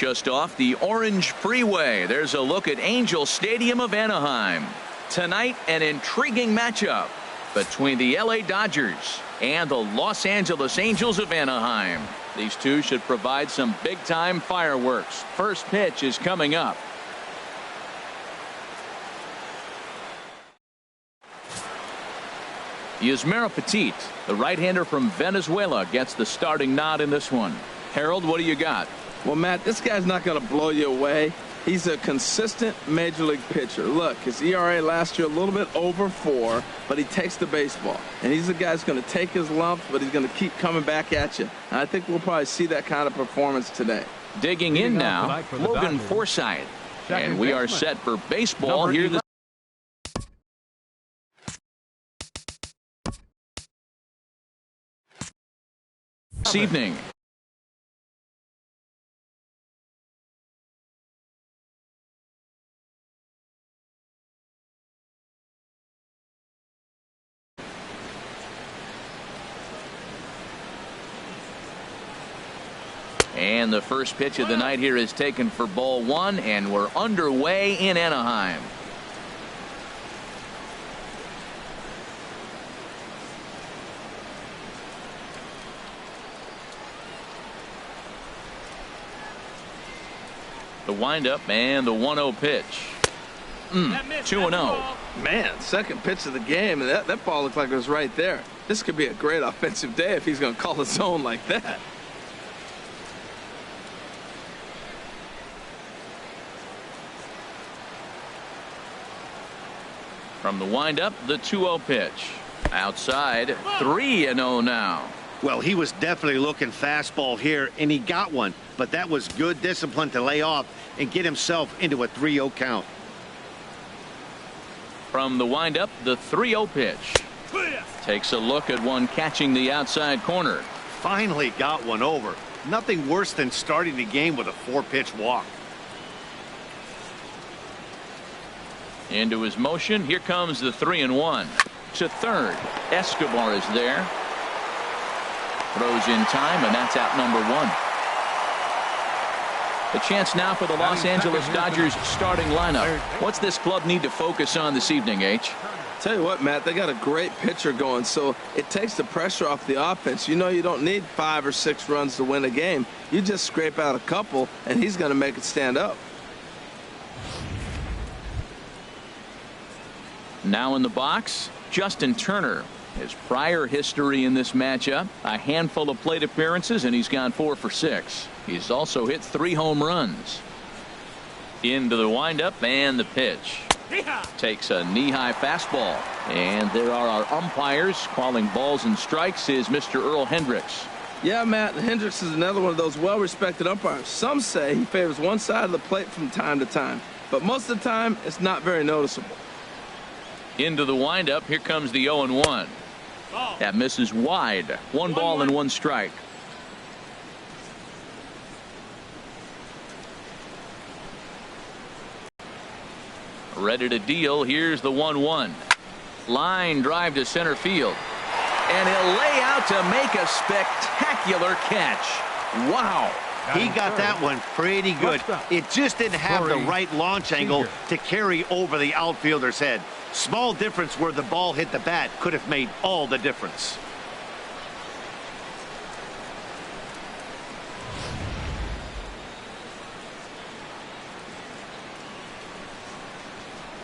just off the Orange Freeway. There's a look at Angel Stadium of Anaheim. Tonight, an intriguing matchup between the LA Dodgers and the Los Angeles Angels of Anaheim. These two should provide some big-time fireworks. First pitch is coming up. Yusmeiro Petit, the right-hander from Venezuela, gets the starting nod in this one. Harold, what do you got? Well, Matt, this guy's not going to blow you away. He's a consistent major league pitcher. Look, his ERA last year a little bit over 4, but he takes the baseball. And he's the guy that's going to take his lumps, but he's going to keep coming back at you. And I think we'll probably see that kind of performance today. Digging in now, Logan Forsythe. And we are set for baseball here this evening. And the first pitch of the night here is taken for ball 1, and we're underway in Anaheim. The windup and the 1-0 pitch. 2-0. Man, second pitch of the game, and that ball looked like it was right there. This could be a great offensive day if he's going to call the zone like that. From the windup, the 2-0 pitch. Outside, 3-0 now. Well, he was definitely looking fastball here, and he got one. But that was good discipline to lay off and get himself into a 3-0 count. From the windup, the 3-0 pitch. Takes a look at one catching the outside corner. Finally got one over. Nothing worse than starting the game with a 4-pitch walk. Into his motion. Here comes the 3-1. To third. Escobar is there. Throws in time, and that's out number 1. A chance now for the Los Angeles Dodgers starting lineup. What's this club need to focus on this evening, H? Tell you what, Matt, they got a great pitcher going, so it takes the pressure off the offense. You know you don't need 5 or 6 runs to win a game. You just scrape out a couple, and he's going to make it stand up. Now in the box, Justin Turner. His prior history in this matchup, a handful of plate appearances, and he's gone 4 for 6. He's also hit 3 home runs. Into the windup and the pitch. Takes a knee-high fastball. And there are our umpires calling balls and strikes is Mr. Earl Hendricks. Yeah, Matt, Hendricks is another one of those well-respected umpires. Some say he favors one side of the plate from time to time, but most of the time it's not very noticeable. Into the windup. Here comes the 0-1. That misses wide. 1 ball and 1 strike. Ready to deal. Here's the 1-1. Line drive to center field. And he'll lay out to make a spectacular catch. Wow. He got that one pretty good. It just didn't have the right launch angle to carry over the outfielder's head. Small difference where the ball hit the bat could have made all the difference.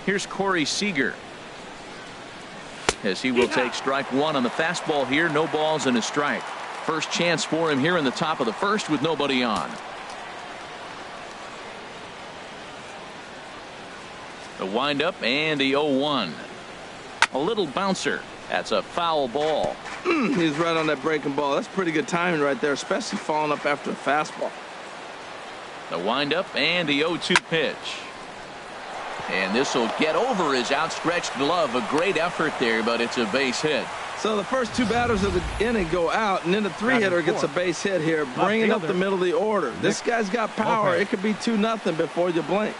Here's Corey Seager. As he will take strike 1 on the fastball here. No balls and a strike. First chance for him here in the top of the first with nobody on. The windup and the 0-1. A little bouncer. That's a foul ball. He's right on that breaking ball. That's pretty good timing right there, especially falling up after a fastball. The windup and the 0-2 pitch. And this will get over his outstretched glove. A great effort there, but it's a base hit. So the first 2 batters of the inning go out, and then the 3-hitter gets a base hit here, bringing up the middle of the order. This guy's got power. It could be 2-0 before you blink.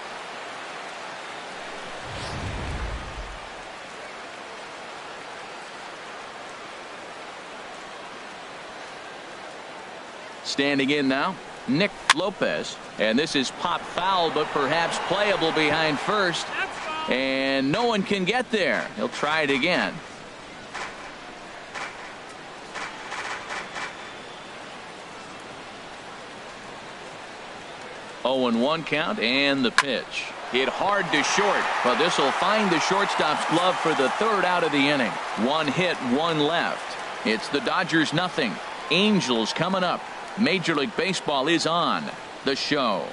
Standing in now, Nick Lopez. And this is pop foul, but perhaps playable behind first. And no one can get there. He'll try it again. Oh, and 1 count, and the pitch. Hit hard to short, but this will find the shortstop's glove for the 3rd out of the inning. 1 hit, 1 left. It's the Dodgers nothing. Angels coming up. Major League Baseball is on the show.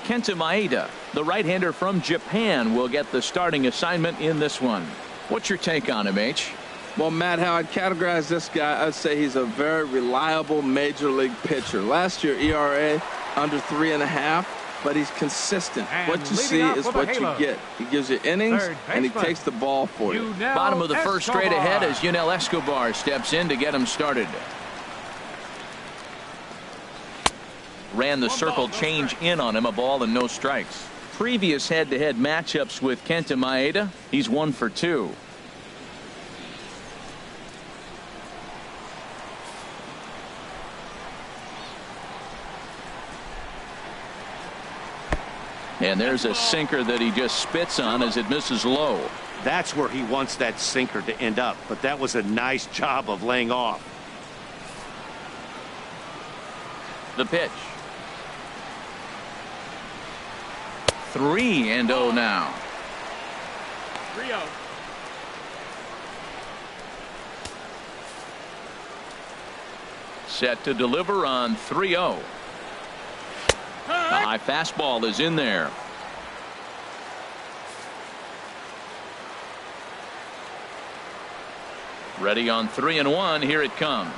Kenta Maeda, the right-hander from Japan, will get the starting assignment in this one. What's your take on him, H? Well, Matt, how I'd categorize this guy, I'd say he's a very reliable major league pitcher. Last year, ERA under 3.5, but he's consistent. And what you see is what you get. He gives you innings, and he takes the ball for you. Bottom of the first, straight ahead as Yunel Escobar steps in to get him started. Ran the circle change in on him, a ball and no strikes. Previous head-to-head matchups with Kenta Maeda, he's 1 for 2. And there's a sinker that he just spits on as it misses low. That's where he wants that sinker to end up, but that was a nice job of laying off. The pitch. 3-0 now. 3-0. Set to deliver on 3-0. The high fastball is in there. Ready on 3-1. Here it comes.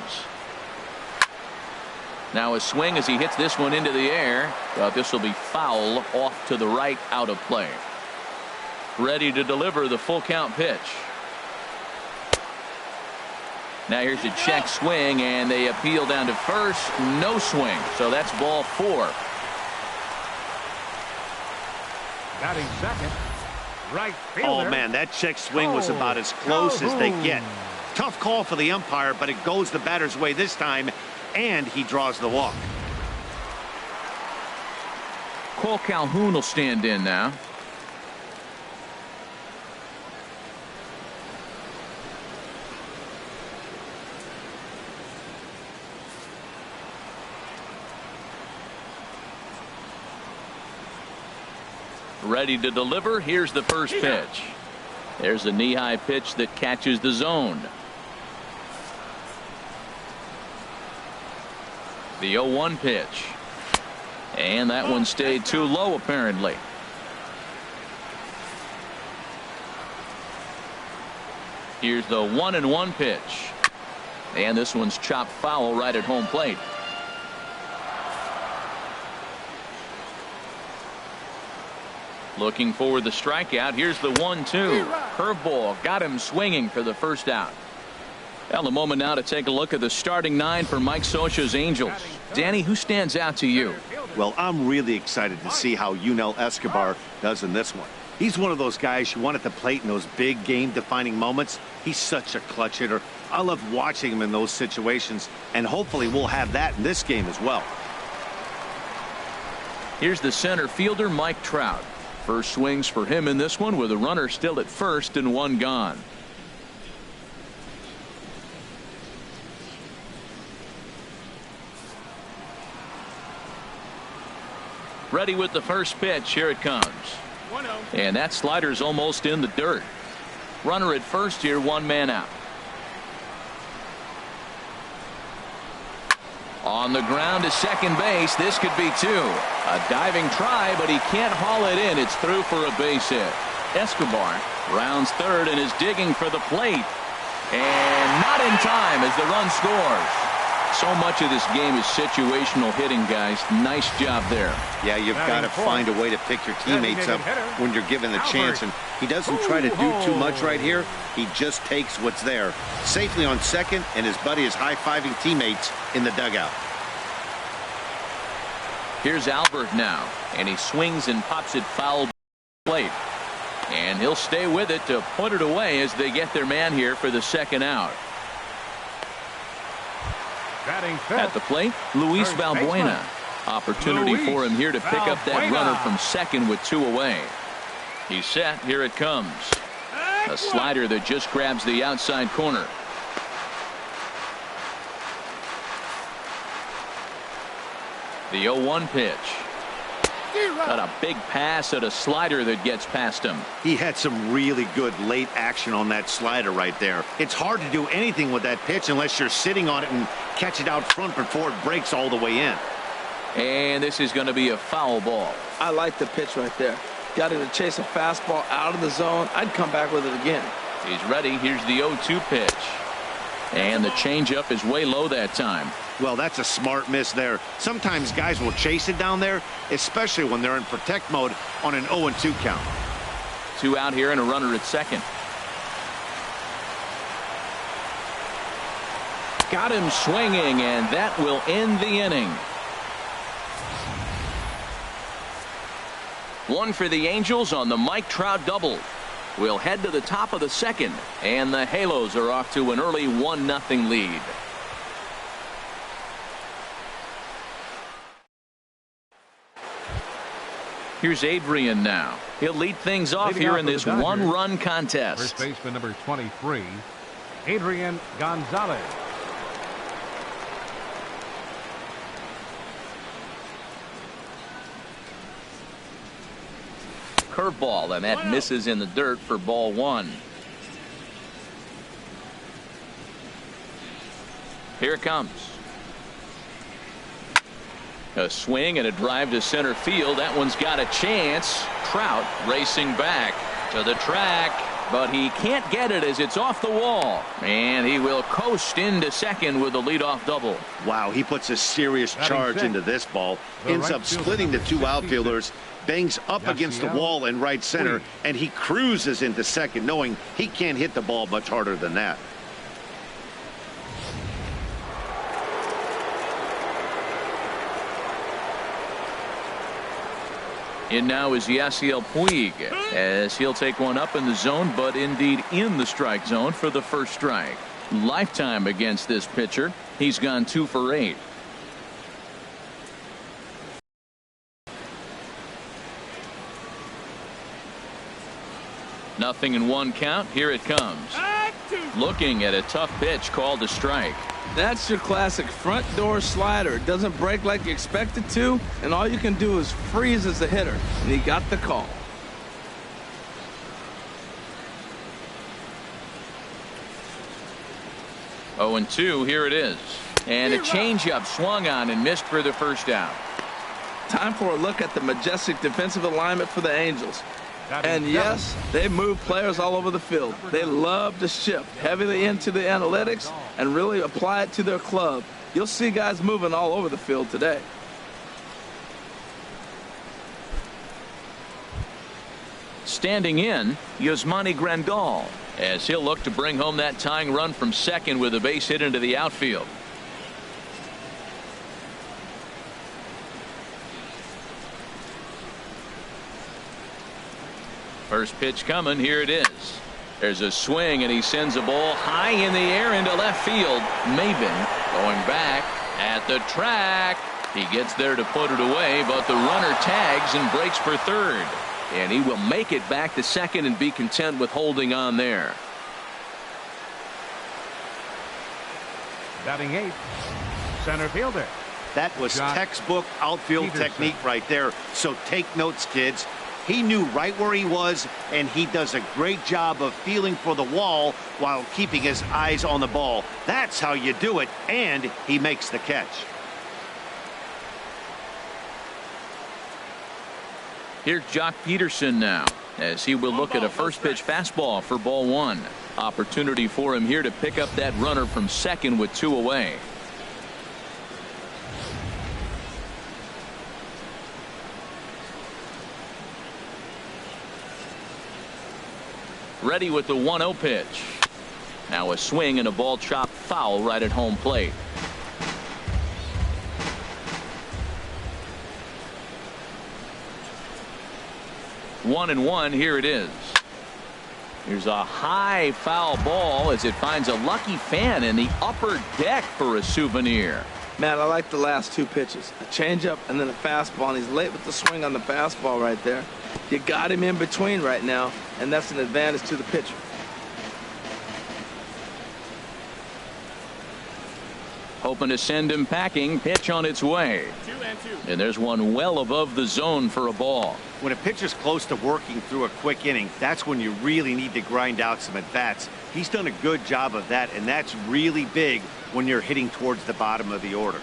Now a swing as he hits this one into the air, but this will be foul off to the right, out of play. Ready to deliver the full count pitch. Now here's a check swing, and they appeal down to first. No swing, so that's ball 4. Batting second, right fielder. Oh man, that check swing was about as close as they get. Tough call for the umpire, but it goes the batter's way this time, and he draws the walk. Cole Calhoun will stand in now. Ready to deliver. Here's the first pitch. There's a knee-high pitch that catches the zone. The 0-1 pitch. And that one stayed too low, apparently. Here's the 1-1 pitch. And this one's chopped foul right at home plate. Looking for the strikeout. Here's the 1-2. Curveball got him swinging for the first out. Well, a moment now to take a look at the starting 9 for Mike Scioscia's Angels. Danny, who stands out to you? Well, I'm really excited to see how Yunel Escobar does in this one. He's one of those guys you want at the plate in those big game-defining moments. He's such a clutch hitter. I love watching him in those situations, and hopefully we'll have that in this game as well. Here's the center fielder, Mike Trout. First swings for him in this one with a runner still at first and 1 gone. Ready with the first pitch. Here it comes. 1-0. And that slider's almost in the dirt. Runner at first here, 1 man out. On the ground to second base. This could be 2. A diving try, but he can't haul it in. It's through for a base hit. Escobar rounds third and is digging for the plate. And not in time as the run scores. So much of this game is situational hitting, guys. Nice job there. Yeah, you've got to find a way to pick your teammates up when you're given the chance, and he doesn't try to do too much right here. He just takes what's there. Safely on second, and his buddy is high-fiving teammates in the dugout. Here's Albert now, and he swings and pops it foul plate. And he'll stay with it to put it away as they get their man here for the second out. Batting fifth. At the plate, Luis Third Valbuena. baseman. Opportunity Luis for him here to pick up that Valbuena. runner from second with 2 away. He's set. Here it comes. A slider that just grabs the outside corner. The 0-1 pitch. Got a big pass at a slider that gets past him. He had some really good late action on that slider right there. It's hard to do anything with that pitch unless you're sitting on it and catch it out front before it breaks all the way in. And this is going to be a foul ball. I like the pitch right there. Got him to chase a fastball out of the zone. I'd come back with it again. He's ready. Here's the 0-2 pitch. And the changeup is way low that time. Well, that's a smart miss there. Sometimes guys will chase it down there, especially when they're in protect mode on an 0-2 count. 2 out here and a runner at second. Got him swinging, and that will end the inning. 1 for the Angels on the Mike Trout double. We'll head to the top of the second, and the Halos are off to an early 1-0 lead. Here's Adrian now. He'll lead things off here in this one-run contest. First baseman number 23, Adrian Gonzalez. Curveball, and that misses in the dirt for ball 1. Here it comes. A swing and a drive to center field. That one's got a chance. Trout racing back to the track, but he can't get it as it's off the wall. And he will coast into second with a leadoff double. Wow, he puts a serious charge into this ball. Ends up splitting the 2 outfielders. Bangs up against the wall in right center, and he cruises into second, knowing he can't hit the ball much harder than that. In now is Yasiel Puig, as he'll take one up in the zone, but indeed in the strike zone for the first strike. Lifetime against this pitcher. He's gone 2 for 8. Nothing in 1 count. Here it comes. Looking at a tough pitch called a strike. That's your classic front door slider. It doesn't break like you expect it to, and all you can do is freeze as a hitter. And he got the call. Oh, and 2. Here it is. And a changeup swung on and missed for the first out. Time for a look at the majestic defensive alignment for the Angels. And yes, they move players all over the field. They love to shift heavily into the analytics and really apply it to their club. You'll see guys moving all over the field today. Standing in, Yasmani Grandal, as he'll look to bring home that tying run from second with a base hit into the outfield. First pitch coming. Here it is. There's a swing, and he sends a ball high in the air into left field. Maven going back at the track. He gets there to put it away, but the runner tags and breaks for third. And he will make it back to second and be content with holding on there. Batting 8th, center fielder. That was textbook outfield technique right there. So take notes, kids. He knew right where he was, and he does a great job of feeling for the wall while keeping his eyes on the ball. That's how you do it, and he makes the catch. Here's Jock Peterson now, as he will look at a first pitch fastball for ball 1. Opportunity for him here to pick up that runner from second with 2 away. Ready with the 1-0 pitch. Now a swing and a ball chopped foul right at home plate. One and one. Here it is. Here's a high foul ball as it finds a lucky fan in the upper deck for a souvenir. Man, I like the last two pitches. A changeup and then a fastball, and he's late with the swing on the fastball right there. You got him in between right now, and that's an advantage to the pitcher. Hoping to send him packing. Pitch on its way. 2-2. And there's one well above the zone for a ball. When a pitcher's close to working through a quick inning, that's when you really need to grind out some at-bats. He's done a good job of that, and that's really big when you're hitting towards the bottom of the order.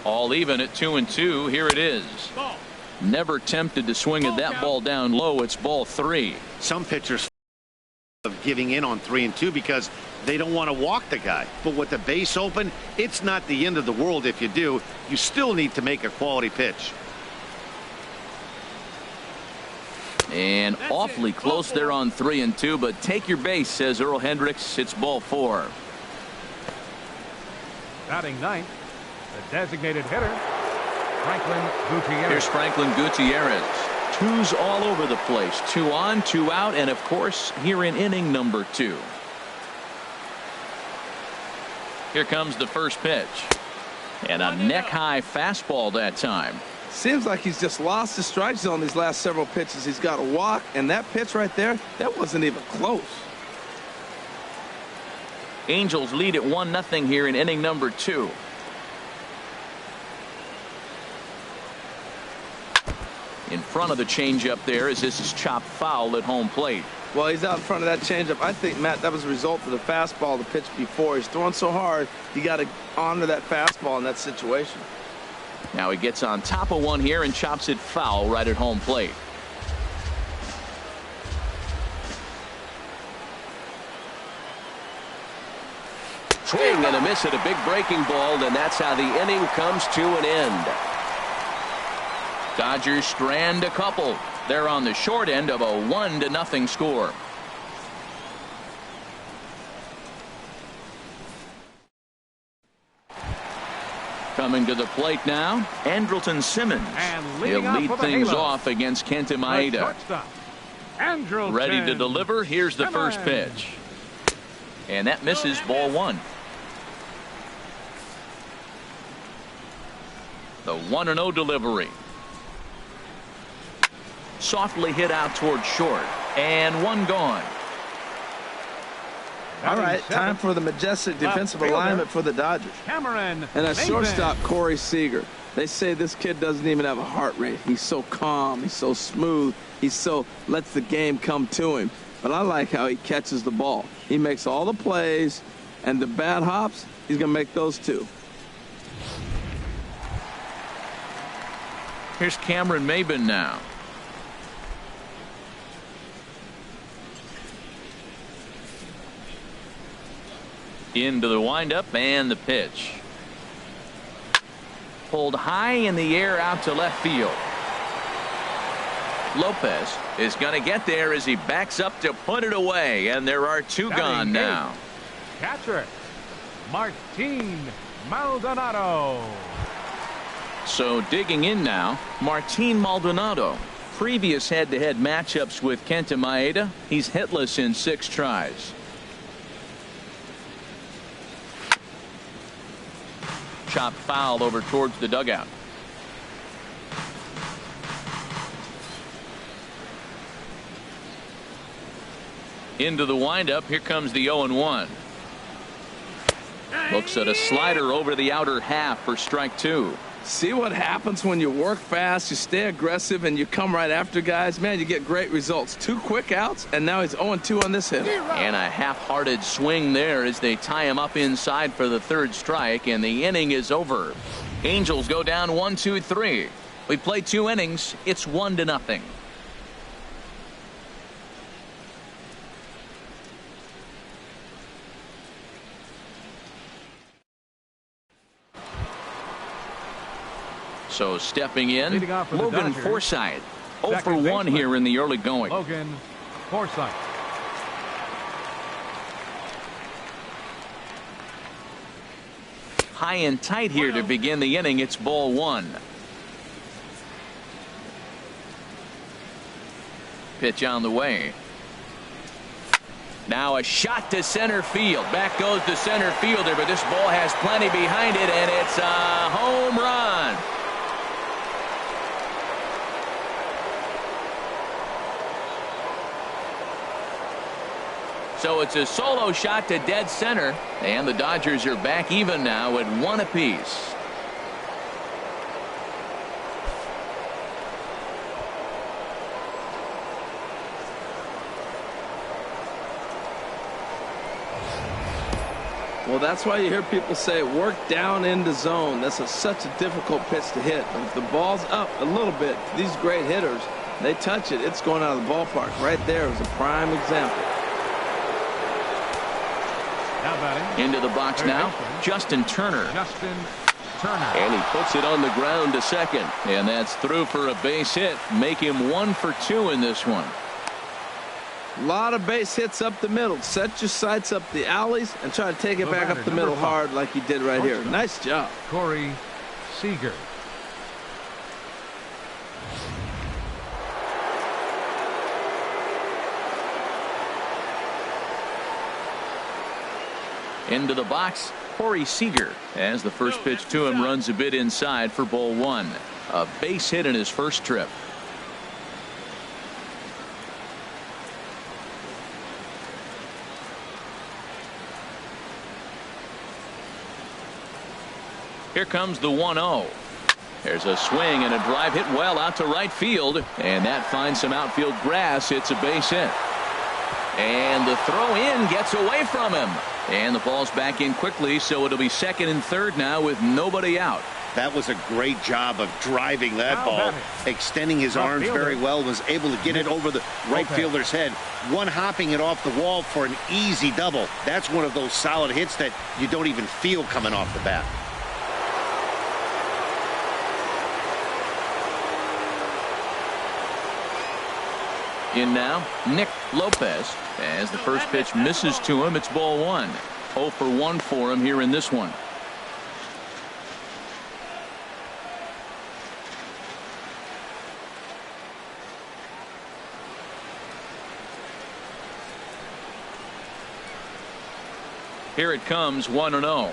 All even at 2-2. Here it is. Never tempted to swing at that ball down low. It's ball 3. Some pitchers of giving in on 3-2 because they don't want to walk the guy. But with the base open, it's not the end of the world if you do. You still need to make a quality pitch. And awfully close there on 3-2, but take your base, says Earl Hendricks. It's ball 4. Batting ninth, the designated hitter, Franklin Gutierrez. Here's Franklin Gutierrez. Twos all over the place. 2 on, 2 out, and of course here in inning number 2. Here comes the first pitch. And a neck-high fastball that time. Seems like he's just lost the strike zone these last several pitches. He's got a walk, and that pitch right there, that wasn't even close. Angels lead at 1-0 here in inning number 2. In front of the changeup there as this is chopped foul at home plate. Well, he's out in front of that changeup. I think, Matt, that was a result of the fastball the pitch before. He's throwing so hard, you got to honor that fastball in that situation. Now he gets on top of one here and chops it foul right at home plate. Swing and a miss at a big breaking ball, and that's how the inning comes to an end. Dodgers strand a couple. They're on the short end of a 1-0 score. Coming to the plate now, Andrelton Simmons. He'll lead things off against Kenta Maeda. Ready to deliver. Here's the first pitch. And that misses, ball 1. The 1-0 delivery. Softly hit out toward short. And one gone. All right, time for the majestic defensive alignment for the Dodgers. And a shortstop, Corey Seager. They say this kid doesn't even have a heart rate. He's so calm. He's so smooth. He's so lets the game come to him. But I like how he catches the ball. He makes all the plays, and the bad hops, he's going to make those too. Here's Cameron Maben now. Into the windup and the pitch. Pulled high in the air out to left field. Lopez is going to get there as he backs up to put it away, and there are 2 gone now. Catcher Martin Maldonado. So digging in now, Martin Maldonado. Previous head-to-head matchups with Kenta Maeda, he's hitless in 6 tries. Chop foul over towards the dugout. Into the windup. Here comes the 0-1. Looks at a slider over the outer half for strike 2. See what happens when you work fast, you stay aggressive, and you come right after guys? Man, you get great results. 2 quick outs, and now he's 0-2 on this hit. And a half-hearted swing there as they tie him up inside for the 3rd strike, and the inning is over. Angels go down 1-2-3. We play 2 innings. It's 1-0. So stepping in, Logan Forsythe. 0 for 1 here in the early going. Logan Forsythe. High and tight here to begin the inning. It's ball 1. Pitch on the way. Now a shot to center field. Back goes the center fielder, but this ball has plenty behind it, and it's a home run. So it's a solo shot to dead center, and the Dodgers are back even now at 1 apiece. Well, that's why you hear people say work down in the zone. That's such a difficult pitch to hit. But if the ball's up a little bit, these great hitters, they touch it, it's going out of the ballpark. Right there is a prime example. Now batting. Into the box now, Justin Turner. And he puts it on the ground to second. And that's through for a base hit. Make him 1 for 2 in this one. A lot of base hits up the middle. Set your sights up the alleys and try to take it back up the middle hard like he did right here. Nice job. Corey Seager. Into the box, Corey Seager, as the first pitch to him runs a bit inside for ball 1. A base hit in his first trip. Here comes the 1-0. There's a swing and a drive hit well out to right field, and that finds some outfield grass. It's a base hit. And the throw in gets away from him. And the ball's back in quickly, so it'll be second and third now with nobody out. That was a great job of driving that ball, extending his arms very well, was able to get it over the right fielder's head, one hopping it off the wall for an easy double. That's one of those solid hits that you don't even feel coming off the bat. In now, Nick Lopez. As the first pitch misses to him, it's ball 1. 0 for 1 for him here in this one. Here it comes, 1-0.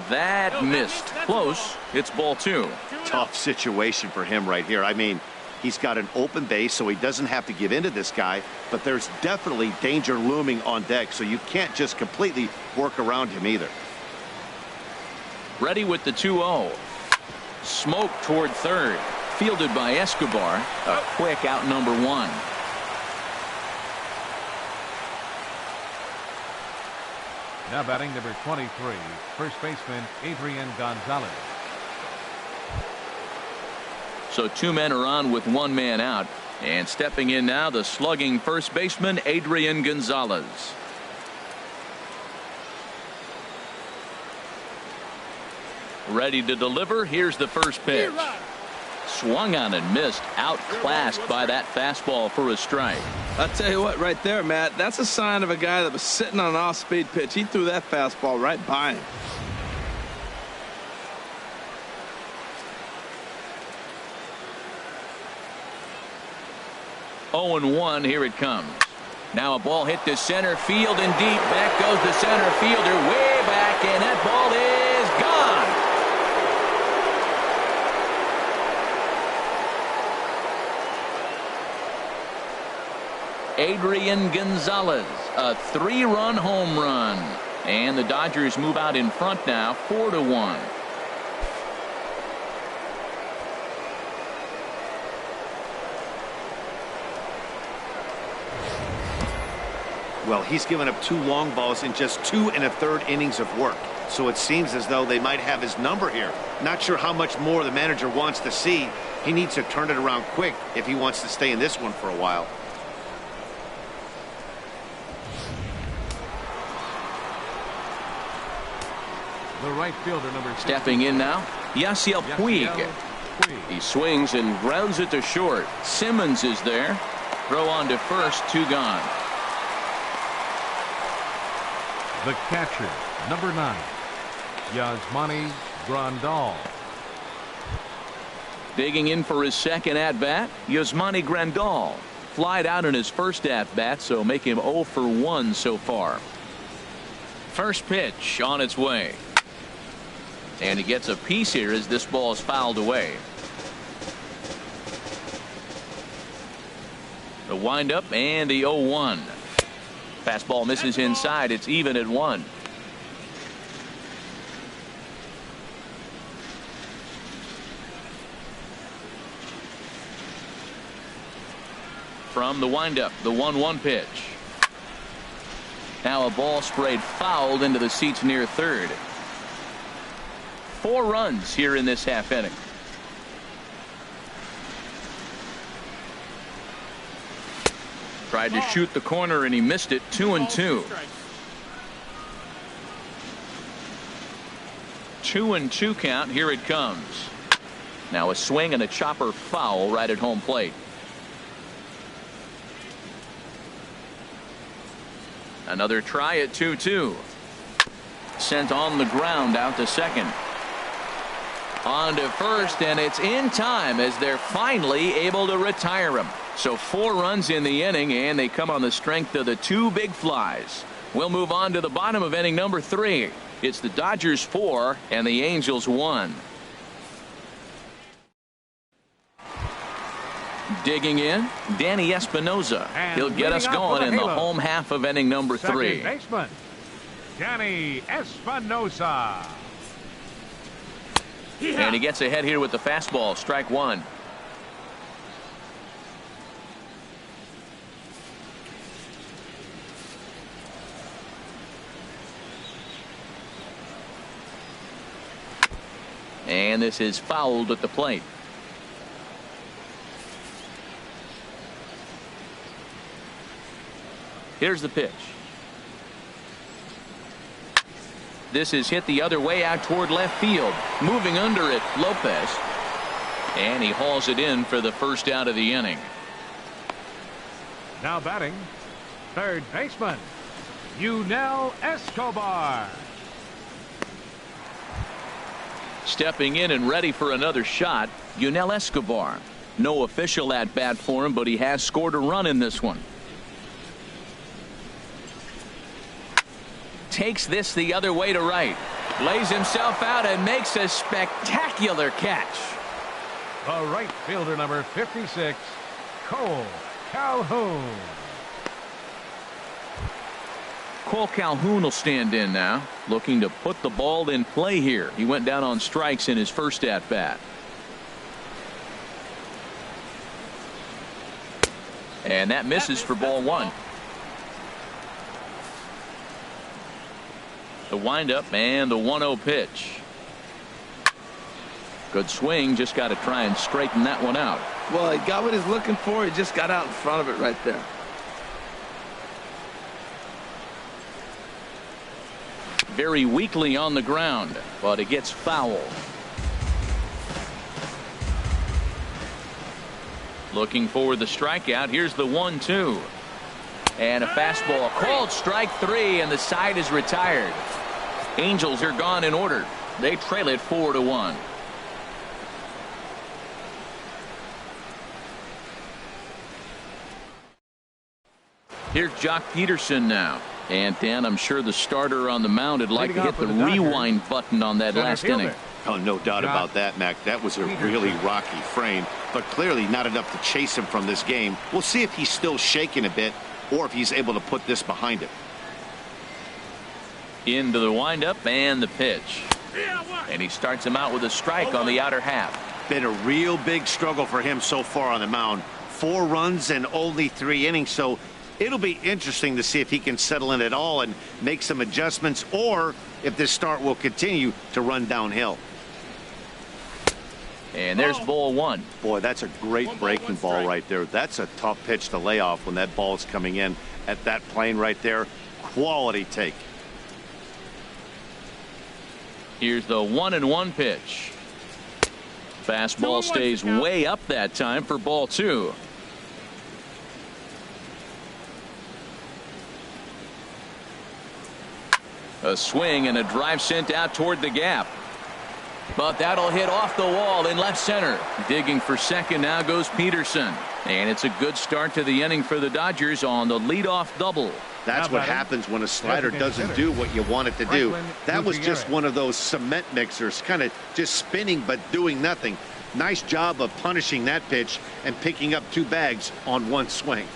That missed. Close. It's ball 2. Tough situation for him right here. I mean, he's got an open base, so he doesn't have to give in to this guy, but there's definitely danger looming on deck, so you can't just completely work around him either. Ready with the 2-0. Smoke toward third. Fielded by Escobar. A quick out number 1. Now batting number 23, first baseman Adrian Gonzalez. So 2 men are on with 1 man out. And stepping in now, the slugging first baseman, Adrian Gonzalez. Ready to deliver. Here's the first pitch. Swung on and missed. Outclassed by that fastball for a strike. I'll tell you what, right there, Matt, that's a sign of a guy that was sitting on an off-speed pitch. He threw that fastball right by him. 0-1. Here it comes. Now a ball hit to center field and deep. Back goes the center fielder way back, and that ball is gone. Adrian Gonzalez, a 3-run home run. And the Dodgers move out in front now, 4-1. Well, he's given up 2 long balls in just 2 1/3 innings of work. So it seems as though they might have his number here. Not sure how much more the manager wants to see. He needs to turn it around quick if he wants to stay in this one for a while. The right fielder, number 16. Stepping in now, Yasiel Puig. He swings and grounds it to short. Simmons is there. Throw on to first, 2 gone. The catcher, number 9, Yasmani Grandal. Digging in for his second at bat, Yasmani Grandal. flied out in his first at-bat, so make him 0 for 1 so far. First pitch on its way. And he gets a piece here as this ball is fouled away. The windup and the 0-1. Fastball misses inside. It's even at 1. From the windup, the 1-1 pitch. Now a ball sprayed fouled into the seats near third. 4 runs here in this half inning. Tried to shoot the corner and he missed it. 2-2. 2-2 count. Here it comes. Now a swing and a chopper foul right at home plate. Another try at 2-2. Sent on the ground out to second. On to first, and it's in time as they're finally able to retire him. So 4 runs in the inning, and they come on the strength of the 2 big flies. We'll move on to the bottom of inning number 3. It's the Dodgers 4 and the Angels 1. Digging in, Danny Espinosa. He'll get us going in the home half of inning number 3. Second baseman, Danny Espinosa. And he gets ahead here with the fastball. Strike 1. And this is fouled at the plate. Here's the pitch. This is hit the other way out toward left field. Moving under it, Lopez. And he hauls it in for the first out of the inning. Now batting, third baseman, Yunel Escobar. Stepping in and ready for another shot, Yunel Escobar. No official at bat for him, but he has scored a run in this one. Takes this the other way to right. Lays himself out and makes a spectacular catch. The right fielder, number 56, Cole Calhoun. Cole Calhoun will stand in now, looking to put the ball in play here. He went down on strikes in his first at bat. And that misses for ball 1. The windup and the 1-0 pitch. Good swing. Just got to try and straighten that one out. Well, he got what he's looking for. He just got out in front of it right there. Very weakly on the ground, but it gets foul. Looking for the strikeout. Here's the 1-2. And a fastball called strike 3, and the side is retired. Angels are gone in order. They trail it 4-1. Here's Jock Peterson now. And Dan, I'm sure the starter on the mound would like to hit the rewind button on that last inning. Oh, no doubt about that, Mac. That was a really rocky frame, but clearly not enough to chase him from this game. We'll see if he's still shaking a bit or if he's able to put this behind him. Into the windup and the pitch. And he starts him out with a strike on the outer half. Been a real big struggle for him so far on the mound. 4 runs and only 3 innings, so it'll be interesting to see if he can settle in at all and make some adjustments, or if this start will continue to run downhill. And there's ball 1. Boy, that's a great breaking ball right there. That's a tough pitch to lay off when that ball is coming in at that plane right there. Quality take. Here's the 1-1 pitch. Fastball stays way up that time for ball 2. A swing and a drive sent out toward the gap. But that'll hit off the wall in left center. Digging for second now goes Peterson. And it's a good start to the inning for the Dodgers on the leadoff double. That's what happens when a slider doesn't do what you want it to do. That was just one of those cement mixers, kind of just spinning but doing nothing. Nice job of punishing that pitch and picking up 2 bags on 1 swing.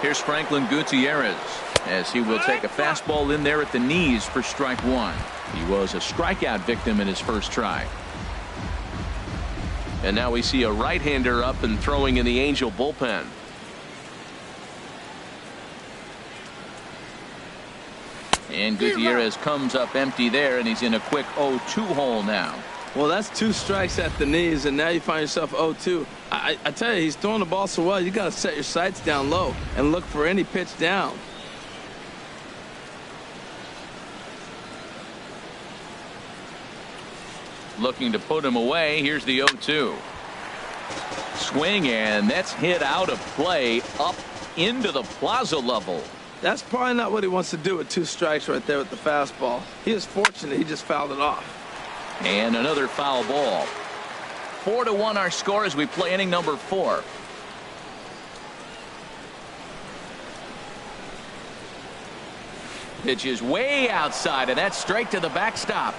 Here's Franklin Gutierrez as he will take a fastball in there at the knees for strike 1. He was a strikeout victim in his first try. And now we see a right-hander up and throwing in the Angel bullpen. And Gutierrez comes up empty there, and he's in a quick 0-2 hole now. Well, that's 2 strikes at the knees, and now you find yourself 0-2. I tell you, he's throwing the ball so well, you got to set your sights down low and look for any pitch down. Looking to put him away. Here's the 0-2. Swing, and that's hit out of play up into the plaza level. That's probably not what he wants to do with 2 strikes right there with the fastball. He is fortunate he just fouled it off. And another foul ball. 4-1 our score as we play inning number 4. Pitch is way outside, and that's straight to the backstop.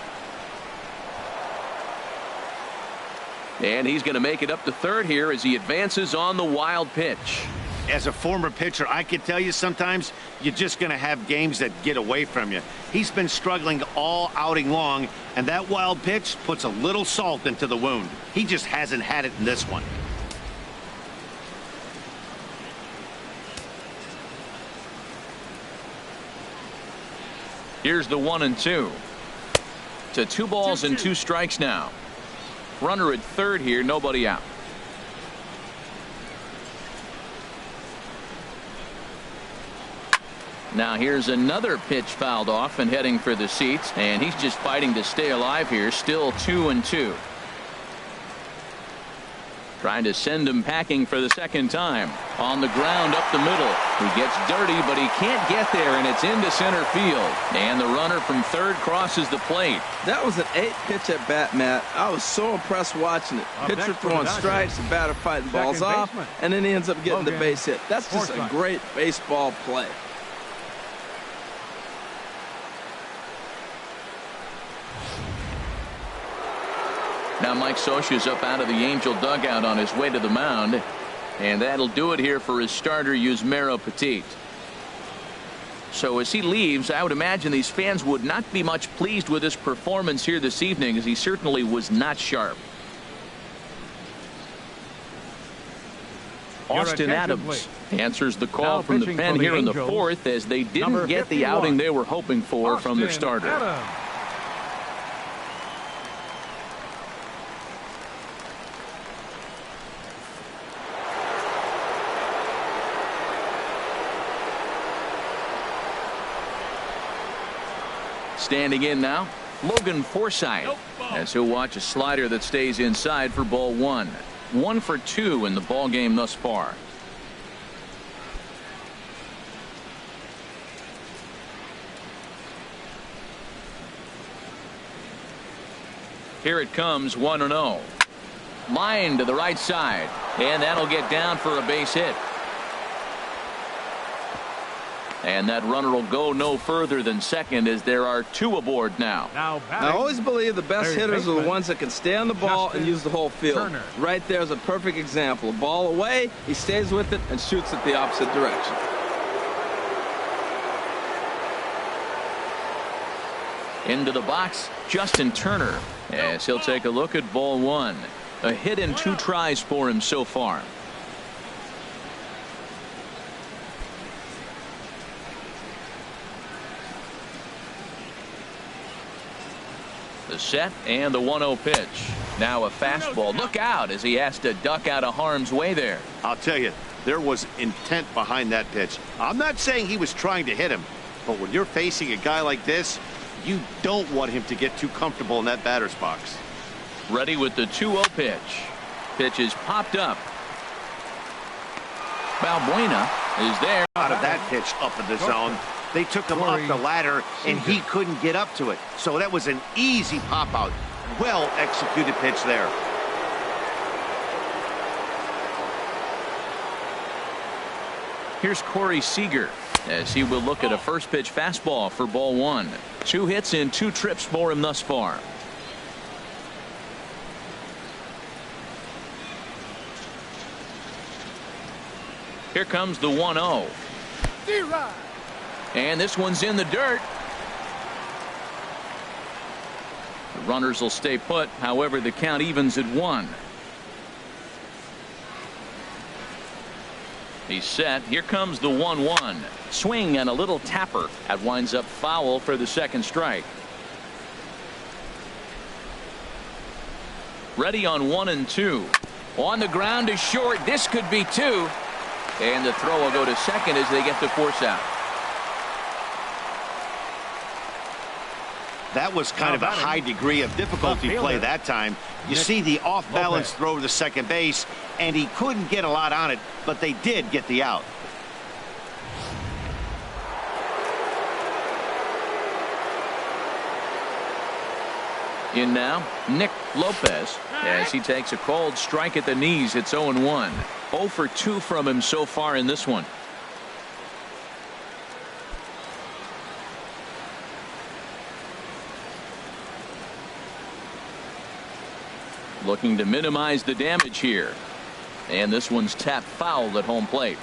And he's going to make it up to third here as he advances on the wild pitch. As a former pitcher, I can tell you sometimes you're just going to have games that get away from you. He's been struggling all outing long, and that wild pitch puts a little salt into the wound. He just hasn't had it in this one. Here's the 1-2. To 2 balls and 2 strikes now. Runner at third here, nobody out. Now here's another pitch fouled off and heading for the seats, and he's just fighting to stay alive here. Still 2-2. Trying to send him packing for the second time. On the ground up the middle. He gets dirty, but he can't get there, and it's into center field. And the runner from third crosses the plate. That was an 8-pitch at bat, Matt. I was so impressed watching it. Pitcher throwing strikes, the batter fighting balls off, and then he ends up getting the base hit. That's just a great baseball play. Now Mike Scioscia's up out of the Angel dugout on his way to the mound, and that'll do it here for his starter Yusmeiro Petit. So as he leaves, I would imagine these fans would not be much pleased with his performance here this evening, as he certainly was not sharp. Austin Adams answers the call from the pen here in the 4th, as they didn't get the outing they were hoping for from their starter. Standing in now, Logan Forsythe, as he'll watch a slider that stays inside for ball 1. 1 for 2 in the ball game thus far. Here it comes, 1-0. Line to the right side, and that'll get down for a base hit. And that runner will go no further than second, as there are 2 aboard now. I always believe the best hitters are the ones that can stay on the ball and use the whole field. Right there is a perfect example. A ball away, he stays with it and shoots it the opposite direction. Into the box, Justin Turner, as he'll take a look at ball 1. A hit in 2 tries for him so far. The set and the 1-0 pitch. Now a fastball. Look out as he has to duck out of harm's way there. I'll tell you, there was intent behind that pitch. I'm not saying he was trying to hit him, but when you're facing a guy like this, you don't want him to get too comfortable in that batter's box. Ready with the 2-0 pitch. Pitch is popped up. Balbuena is there. Out of that pitch up in the zone. They took him up the ladder, and he couldn't get up to it. So that was an easy pop-out. Well-executed pitch there. Here's Corey Seager as he will look at a first pitch fastball for ball one. 2 hits in 2 trips for him thus far. Here comes the 1-0. And this one's in the dirt. The runners will stay put. However, the count evens at 1. He's set. Here comes the 1-1. Swing and a little tapper. That winds up foul for the second strike. Ready on 1 and 2. On the ground is short. This could be 2. And the throw will go to second as they get the force out. That was kind of a high degree of difficulty play that time. You see the off-balance throw to second base, and he couldn't get a lot on it, but they did get the out. In now, Nick Lopez, as he takes a cold strike at the knees. It's 0-1. 0 for 2 from him so far in this one. Looking to minimize the damage here. And this one's tapped foul at home plate.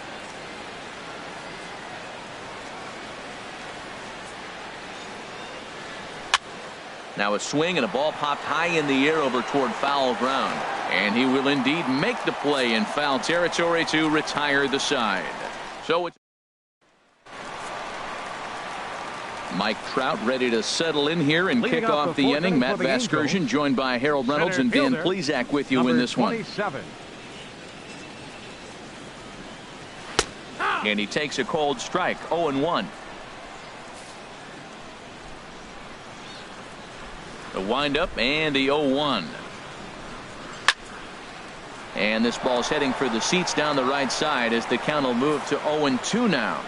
Now a swing and a ball popped high in the air over toward foul ground. And he will indeed make the play in foul territory to retire the side. So it's Mike Trout ready to settle in here and kick off the inning. Matt Vasgersian joined by Harold Reynolds and Dan Plesac with you in this one. And he takes a cold strike. 0-1. The windup and the 0-1. And this ball's heading for the seats down the right side as the count will move to 0-2 now.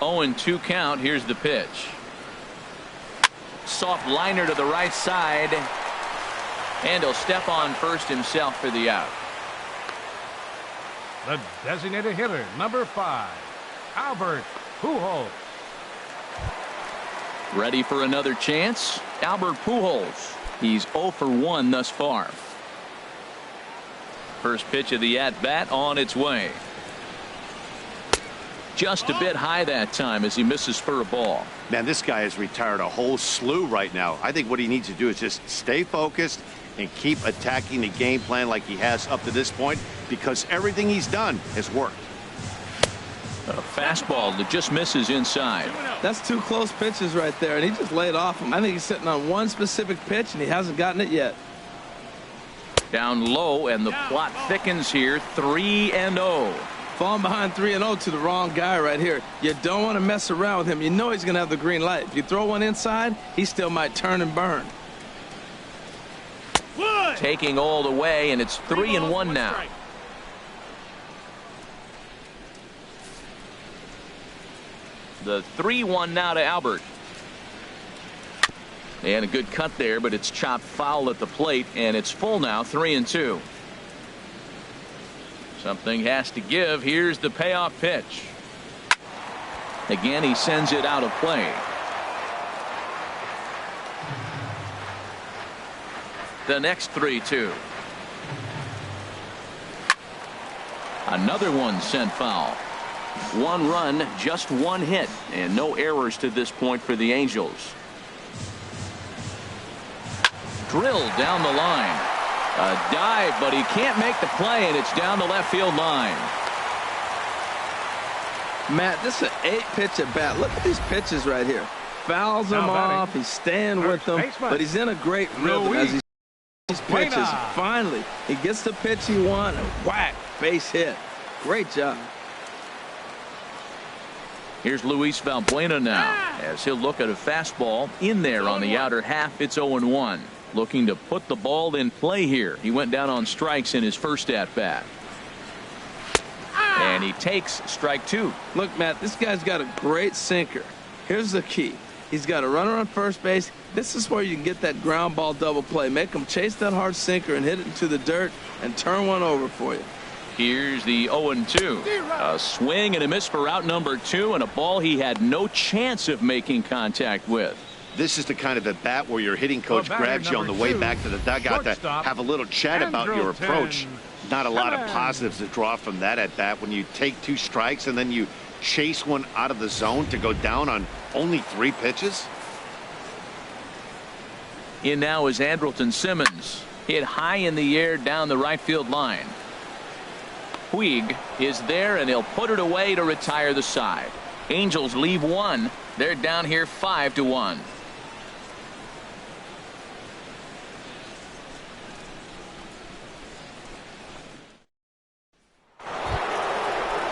0-2 count. Here's the pitch. Soft liner to the right side. And he'll step on first himself for the out. The designated hitter, number 5, Albert Pujols. Ready for another chance? Albert Pujols. He's 0 for 1 thus far. First pitch of the at-bat on its way. Just a bit high that time as he misses for a ball. Man, this guy has retired a whole slew right now. I think what he needs to do is just stay focused and keep attacking the game plan like he has up to this point, because everything he's done has worked. A fastball that just misses inside. That's 2 close pitches right there, and he just laid off him. I think he's sitting on one specific pitch, and he hasn't gotten it yet. Down low, and the plot thickens here. 3-0. Falling behind 3-0 to the wrong guy right here. You don't want to mess around with him. You know he's going to have the green light. If you throw one inside, he still might turn and burn. Taking all the way, and it's 3-1 now. The 3-1 now to Albert. And a good cut there, but it's chopped foul at the plate, and it's full now. 3-2. Something has to give. Here's the payoff pitch. Again, he sends it out of play. The next 3-2. Another one sent foul. 1 run, just 1 hit, and no errors to this point for the Angels. Drilled down the line. A dive, but he can't make the play, and it's down the left field line. Matt, this is an 8-pitch at bat. Look at these pitches right here. Fouls him off. He's staying with them, but he's in a great rhythm as he these pitches. Finally, he gets the pitch he wants, and whack, base hit. Great job. Here's Luis Valbuena now as he'll look at a fastball in there on the outer half. It's 0-1. Looking to put the ball in play here. He went down on strikes in his first at bat. And he takes strike 2. Look, Matt, this guy's got a great sinker. Here's the key. He's got a runner on first base. This is where you can get that ground ball double play. Make him chase that hard sinker and hit it into the dirt and turn one over for you. Here's the 0-2. A swing and a miss for out number 2, and a ball he had no chance of making contact with. This is the kind of at bat where your hitting coach grabs you on the way back to the dugout to have a little chat about your approach. Not a lot of positives to draw from that at bat when you take 2 strikes and then you chase one out of the zone to go down on only 3 pitches. In now is Andrelton Simmons. Hit high in the air down the right field line. Puig is there, and he'll put it away to retire the side. Angels leave 1. They're down here 5-1.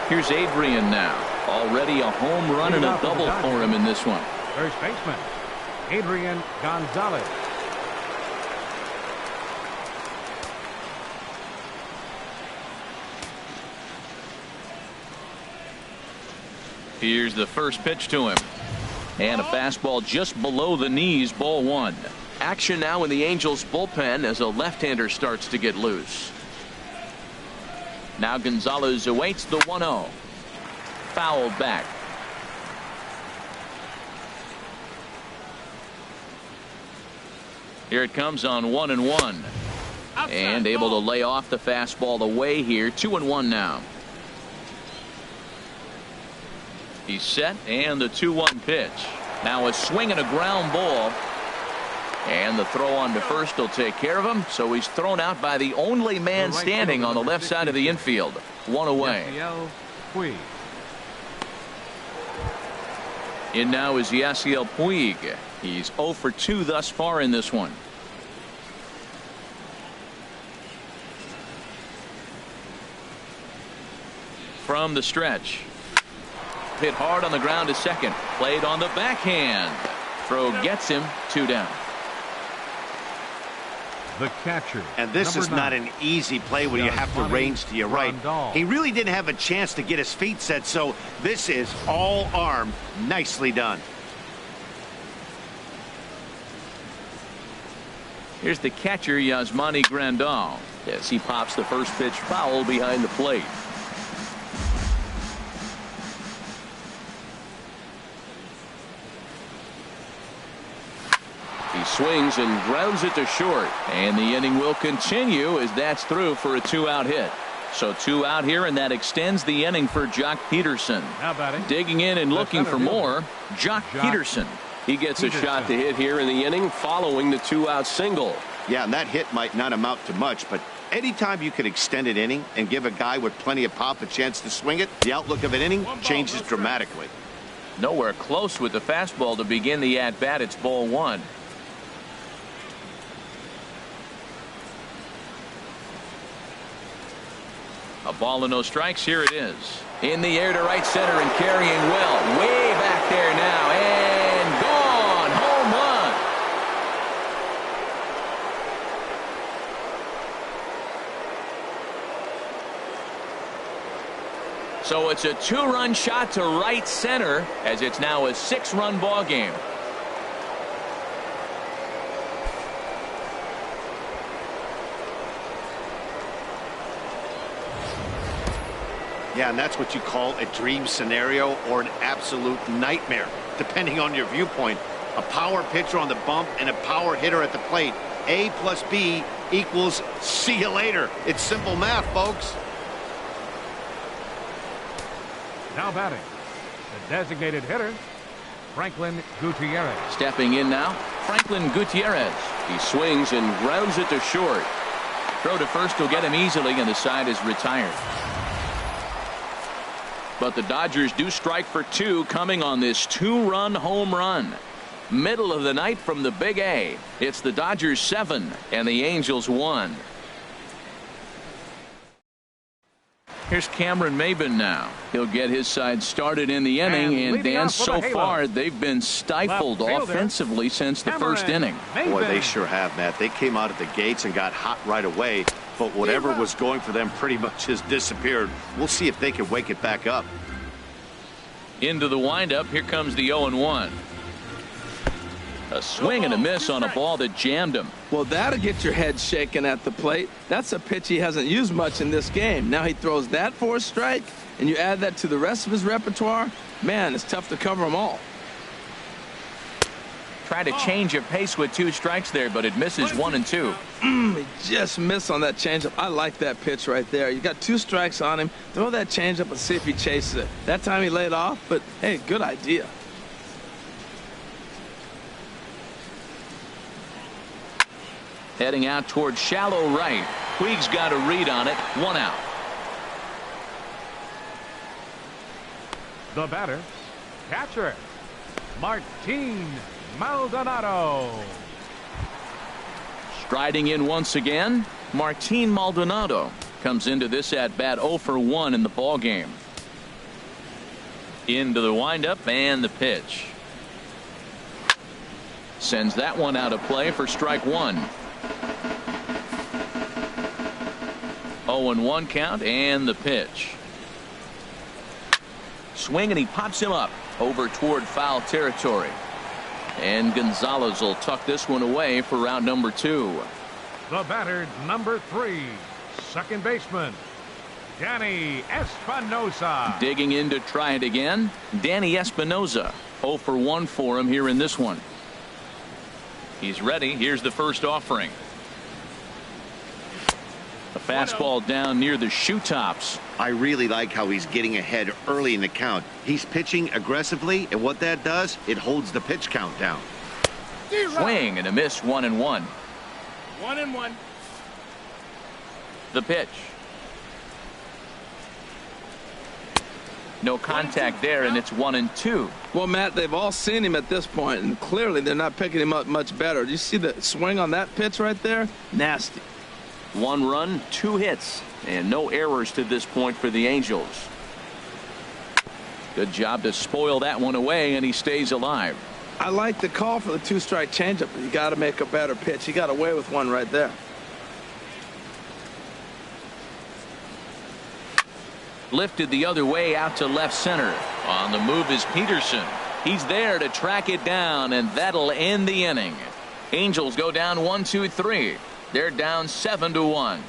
Here's Adrian now. Already a home run and a double for him in this one. First baseman, Adrian Gonzalez. Here's the first pitch to him. And a fastball just below the knees, ball 1. Action now in the Angels bullpen as a left-hander starts to get loose. Now Gonzalez awaits the 1-0. Fouled back. Here it comes on 1-1. And able to lay off the fastball away here. 2-1 now. He's set, and the 2-1 pitch. Now a swing and a ground ball. And the throw on to first will take care of him. So he's thrown out by the only man standing on the left side of the infield. 1 away. In now is Yasiel Puig. He's 0 for 2 thus far in this one. From the stretch. Hit hard on the ground to second. Played on the backhand. Throw gets him. 2 down. The catcher. And this is not an easy play when you have to range to your right. He really didn't have a chance to get his feet set, so this is all arm. Nicely done. Here's the catcher, Yasmani Grandal, as he pops the first pitch foul behind the plate. He swings and grounds it to short, and the inning will continue as that's through for a 2-out hit. So 2 out here, and that extends the inning for Jock Peterson. Digging in and looking for more, Jock Peterson. He gets a shot to hit here in the inning following the 2-out single. Yeah, and that hit might not amount to much, but anytime you can extend an inning and give a guy with plenty of pop a chance to swing it, the outlook of an inning changes dramatically. Nowhere close with the fastball to begin the at-bat. It's ball 1. A ball and no strikes. Here it is. In the air to right center and carrying well. Way back there now. And gone. Home run. So it's a 2-run shot to right center as it's now a 6-run ball game. Yeah, and that's what you call a dream scenario or an absolute nightmare, depending on your viewpoint. A power pitcher on the bump and a power hitter at the plate. A plus B equals see you later. It's simple math, folks. Now batting, the designated hitter, Franklin Gutierrez. Stepping in now, Franklin Gutierrez. He swings and grounds it to short. Throw to first will get him easily, and the side is retired. But the Dodgers do strike for 2 coming on this 2-run home run. Middle of the night from the Big A. It's the Dodgers 7 and the Angels 1. Here's Cameron Maybin now. He'll get his side started in the inning, and Dan, so far they've been stifled offensively since the first inning. Boy, they sure have, Matt. They came out of the gates and got hot right away. But whatever was going for them pretty much has disappeared. We'll see if they can wake it back up. Into the windup. Here comes the 0-1. A swing and a miss on a ball that jammed him. Well, that'll get your head shaken at the plate. That's a pitch he hasn't used much in this game. Now he throws that for a strike, and you add that to the rest of his repertoire. Man, it's tough to cover them all. Try to change of pace with 2 strikes there, but it misses 1 and 2. He just missed on that changeup. I like that pitch right there. You got 2 strikes on him. Throw that changeup and see if he chases it. That time he laid off, but hey, good idea. Heading out towards shallow right. Puig's got a read on it. 1 out. The batter, catcher, Martin Maldonado. Striding in once again, Martin Maldonado comes into this at bat 0 for 1 in the ball game. Into the windup and the pitch. Sends that one out of play for strike 1. 0-1 count and the pitch. Swing and he pops him up over toward foul territory. And Gonzalez will tuck this one away for round number 2. The batter, number 3, second baseman, Danny Espinosa. Digging in to try it again, Danny Espinosa. 0 for 1 for him here in this one. He's ready. Here's the first offering. A fastball down near the shoe tops. I really like how he's getting ahead early in the count. He's pitching aggressively, and what that does, it holds the pitch count down. Swing and a miss. 1-1. 1-1. The pitch. No contact there, and it's 1-2. Well, Matt, they've all seen him at this point, and clearly they're not picking him up much better. Do you see the swing on that pitch right there? Nasty. 1 run, 2 hits, and no errors to this point for the Angels. Good job to spoil that one away, and he stays alive. I like the call for the 2-strike changeup, but you got to make a better pitch. He got away with one right there. Lifted the other way out to left center. On the move is Peterson. He's there to track it down, and that'll end the inning. Angels go down 1-2-3. They're down 7-1.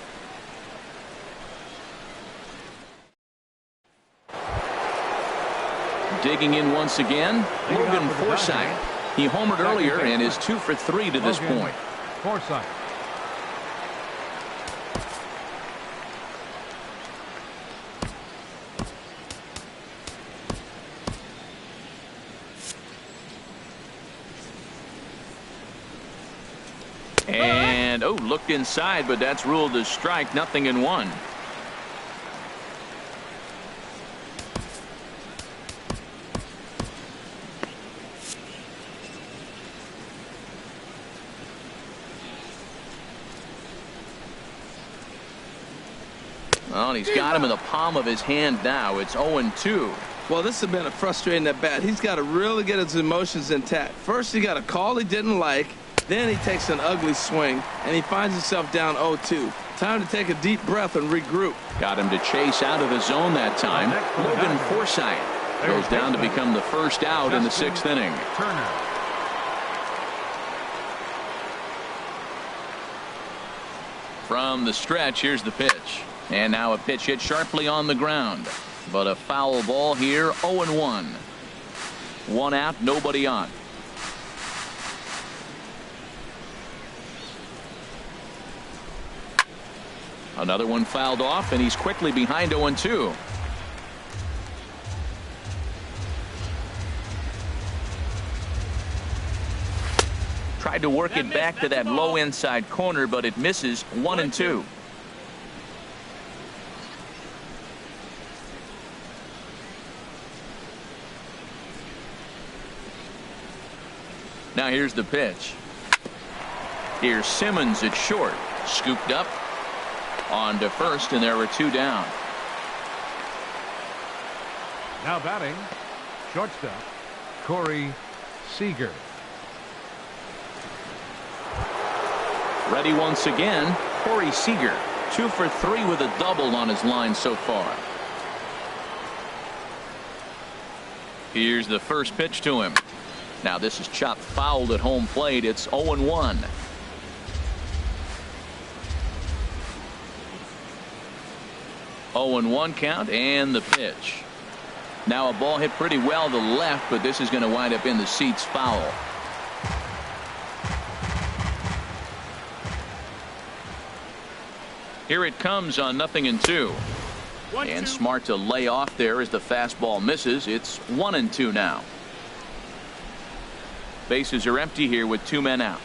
Digging in once again, Logan Forsythe. He homered earlier and is 2 for 3 to this point. Forsythe. And looked inside, but that's ruled a strike. 0-1. Well, and he's got him in the palm of his hand now. It's 0-2. Well, this has been a frustrating at bat. He's got to really get his emotions intact. First, he got a call he didn't like. Then he takes an ugly swing, and he finds himself down 0-2. Time to take a deep breath and regroup. Got him to chase out of the zone that time. Logan Forsythe goes down to become the first out in the 6th inning. Turner. From the stretch, here's the pitch. And now a pitch hit sharply on the ground. But a foul ball here, 0-1. 1 out, nobody on. Another one fouled off, and he's quickly behind 0-2. Tried to work it back to that low inside corner, but it misses. 1-2. Now here's the pitch. Here's Simmons at short. Scooped up. On to first, and there were 2 down. Now batting, shortstop, Corey Seager. Ready once again, Corey Seager. 2 for 3 with a double on his line so far. Here's the first pitch to him. Now this is chopped fouled at home plate. It's 0-1. Oh and 1 count, and the pitch. Now a ball hit pretty well to the left, but this is going to wind up in the seats foul. Here it comes on 0-2. And smart to lay off there as the fastball misses. It's 1-2 now. Bases are empty here with 2 men out.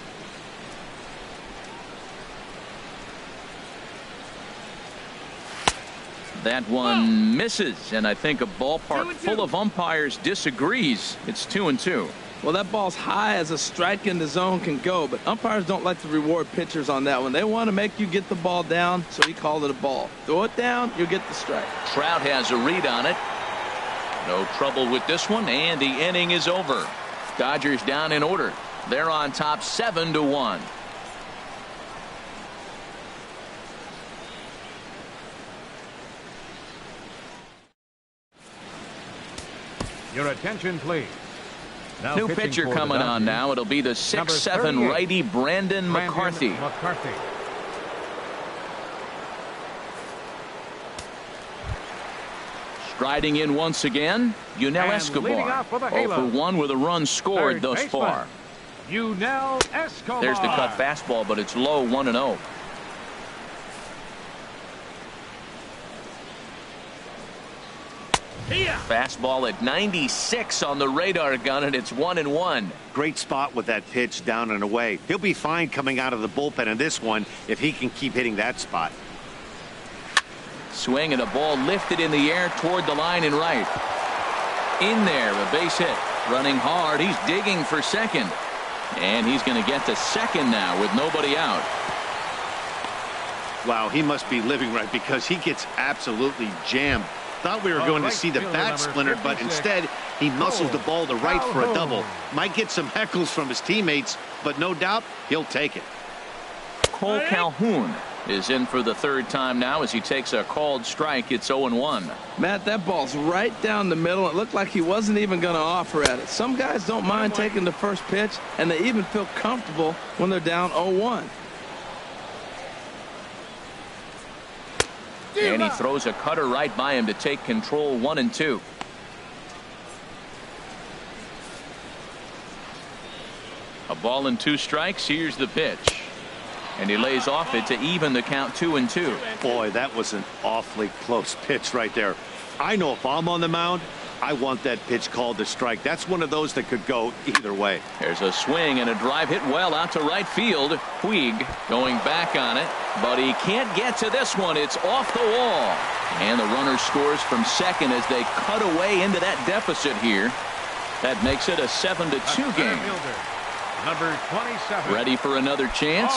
That one misses, and I think a ballpark full of umpires disagrees. It's 2-2. Well, that ball's high as a strike in the zone can go, but umpires don't like to reward pitchers on that one. They want to make you get the ball down, so he called it a ball. Throw it down, you'll get the strike. Trout has a read on it. No trouble with this one, and the inning is over. Dodgers down in order. They're on top 7-1. Your attention, please. Now new pitcher coming on now. It'll be the 6'7" righty Brandon McCarthy. Striding in once again, Yunel Escobar. 0 for 1 with a run scored thus far. Yunel Escobar. There's the cut fastball, but it's low, 1-0. Fastball at 96 on the radar gun, and it's 1-1. Great spot with that pitch down and away. He'll be fine coming out of the bullpen in this one if he can keep hitting that spot. Swing and a ball lifted in the air toward the line and right. In there, a base hit. Running hard. He's digging for second. And he's going to get to second now with nobody out. Wow, he must be living right because he gets absolutely jammed. Thought we were going to see the bat splintered, but instead he muscles the ball to right for a double. Might get some heckles from his teammates, but no doubt he'll take it. Cole Calhoun is in for the 3rd time now as he takes a called strike. It's 0-1. Matt, that ball's right down the middle. It looked like he wasn't even going to offer at it. Some guys don't mind taking the first pitch, and they even feel comfortable when they're down 0-1. And he throws a cutter right by him to take control. 1-2. A ball and 2 strikes. Here's the pitch. And he lays off it to even the count 2-2. Boy, that was an awfully close pitch right there. I know if I'm on the mound, I want that pitch called a strike. That's one of those that could go either way. There's a swing and a drive hit well out to right field. Puig going back on it, but he can't get to this one. It's off the wall. And the runner scores from second as they cut away into that deficit here. That makes it a 7-2 game. Number 27. Ready for another chance?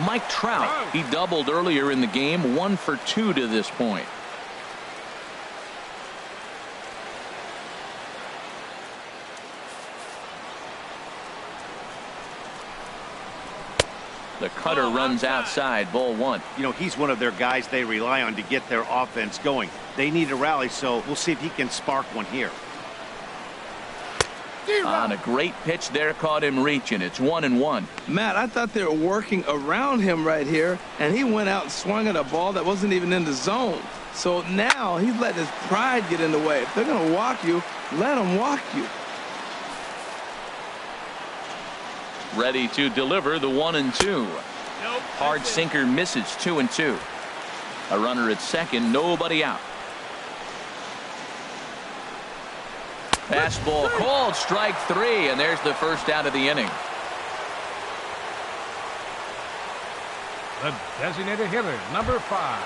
Mike Trout. He doubled earlier in the game. 1 for 2 to this point. The cutter runs outside. Ball 1. You know, he's one of their guys they rely on to get their offense going. They need a rally, so we'll see if he can spark one here. On a great pitch there, caught him reaching. It's 1-1. Matt, I thought they were working around him right here, and he went out and swung at a ball that wasn't even in the zone. So now he's letting his pride get in the way. If they're going to walk you, let them walk you. Ready to deliver the 1-2. Hard sinker misses. 2-2. A runner at second, nobody out. Fastball called, strike 3, and there's the first out of the inning. The designated hitter, number 5,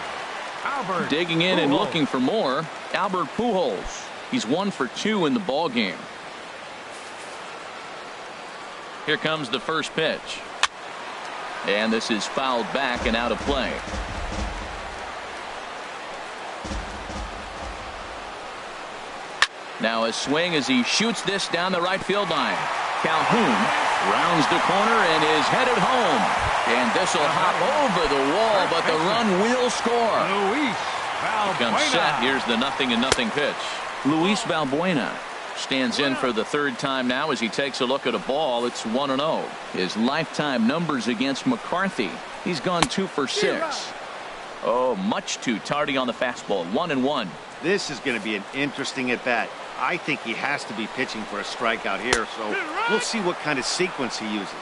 Albert. Digging in Pujols. and looking for more, Albert Pujols. He's 1 for 2 in the ball game. Here comes the first pitch. And this is fouled back and out of play. Now a swing as he shoots this down the right field line. Calhoun rounds the corner and is headed home. And this will hop over the wall, but the run will score. Luis Comes set. Valbuena. Here's the 0-0 pitch. Luis Valbuena stands in for the third time now as he takes a look at a ball. It's 1-0. His lifetime numbers against McCarthy. He's gone 2 for 6. Oh, much too tardy on the fastball. 1-1. This is going to be an interesting at bat. I think he has to be pitching for a strikeout here, so we'll see what kind of sequence he uses.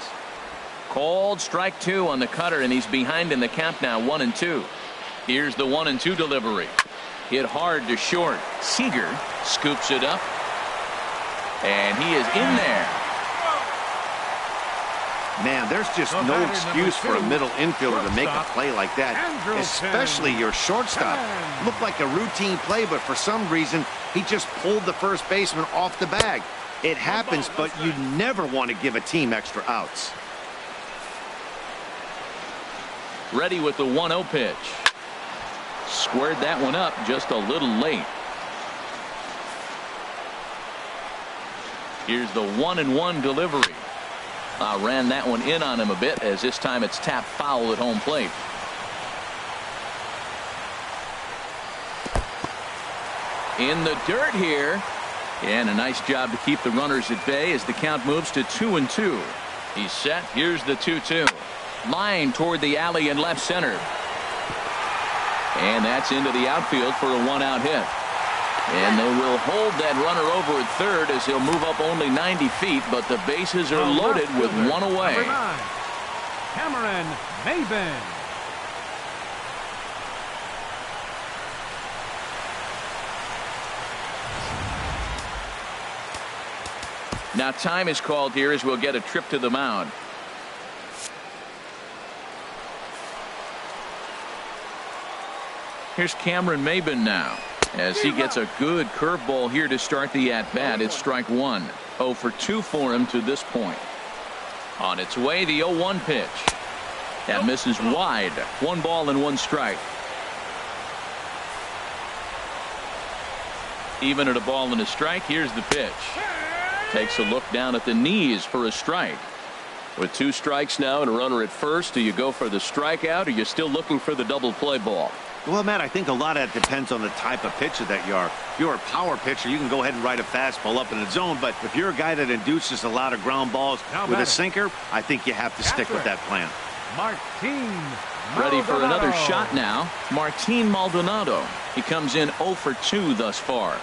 Called strike 2 on the cutter, and he's behind in the count now. 1-2. Here's the 1-2 delivery. Hit hard to short. Seager scoops it up, and he is in there. Man, there's just no excuse for a middle infielder to make a play like that, especially your shortstop. Looked like a routine play, but for some reason, he just pulled the first baseman off the bag. It happens, but you never want to give a team extra outs. Ready with the 1-0 pitch. Squared that one up just a little late. Here's the 1-1 delivery. Ran that one in on him a bit, as this time it's tapped foul at home plate. In the dirt here, and a nice job to keep the runners at bay as the count moves to 2-2. He's set. Here's the 2-2. Line toward the alley in left center, and that's into the outfield for a 1-out hit. And they will hold that runner over at third as he'll move up only 90 feet, but the bases are loaded with one away. Number 9, Cameron Maben. Now time is called here as we'll get a trip to the mound. Here's Cameron Maben now, as he gets a good curveball here to start the at-bat. It's strike 1. 0 for 2 for him to this point. On its way, the 0-1 pitch. That misses wide. 1 ball and 1 strike. Even at a ball and a strike, here's the pitch. Takes a look down at the knees for a strike. With 2 strikes now and a runner at first, do you go for the strikeout, or are you still looking for the double play ball? Well, Matt, I think a lot of that depends on the type of pitcher that you are. If you're a power pitcher, you can go ahead and ride a fastball up in the zone. But if you're a guy that induces a lot of ground balls with a sinker, I think you have to stick with that plan. Martin Ready for another Maldonado. shot now. Martin Maldonado. He comes in 0 for 2 thus far.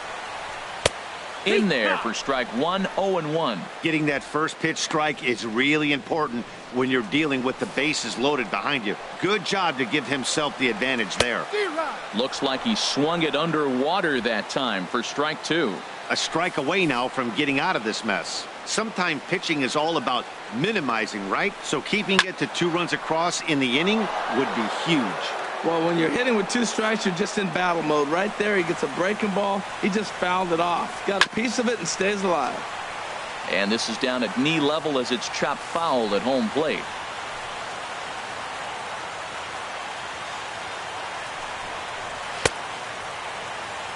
In there for strike 1. 0-1. Getting that first pitch strike is really important when you're dealing with the bases loaded behind you. Good job to give himself the advantage there. Looks like he swung it underwater that time for strike 2. A strike away now from getting out of this mess. Sometimes pitching is all about minimizing, right? So keeping it to 2 runs across in the inning would be huge. Well, when you're hitting with 2 strikes, you're just in battle mode. Right there, he gets a breaking ball. He just fouled it off. Got a piece of it and stays alive. And this is down at knee level as it's chopped foul at home plate.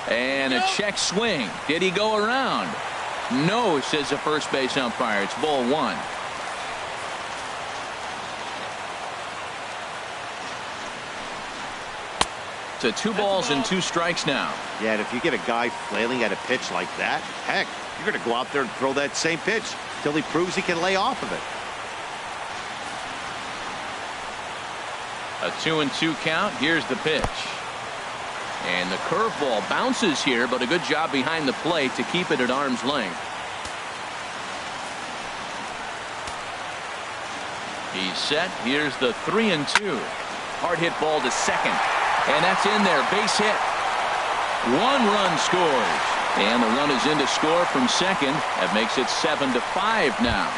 And a check swing. Did he go around? No, says the first base umpire. It's ball 1. To 2 balls and 2 strikes now. Yeah, and if you get a guy flailing at a pitch like that, heck, you're going to go out there and throw that same pitch till he proves he can lay off of it. A 2-2 count. Here's the pitch. And the curveball bounces here, but a good job behind the plate to keep it at arm's length. He's set. Here's the 3-2. Hard hit ball to second. And that's in there. Base hit. 1 run scores. And the run is in to score from second. That makes it 7-5 now.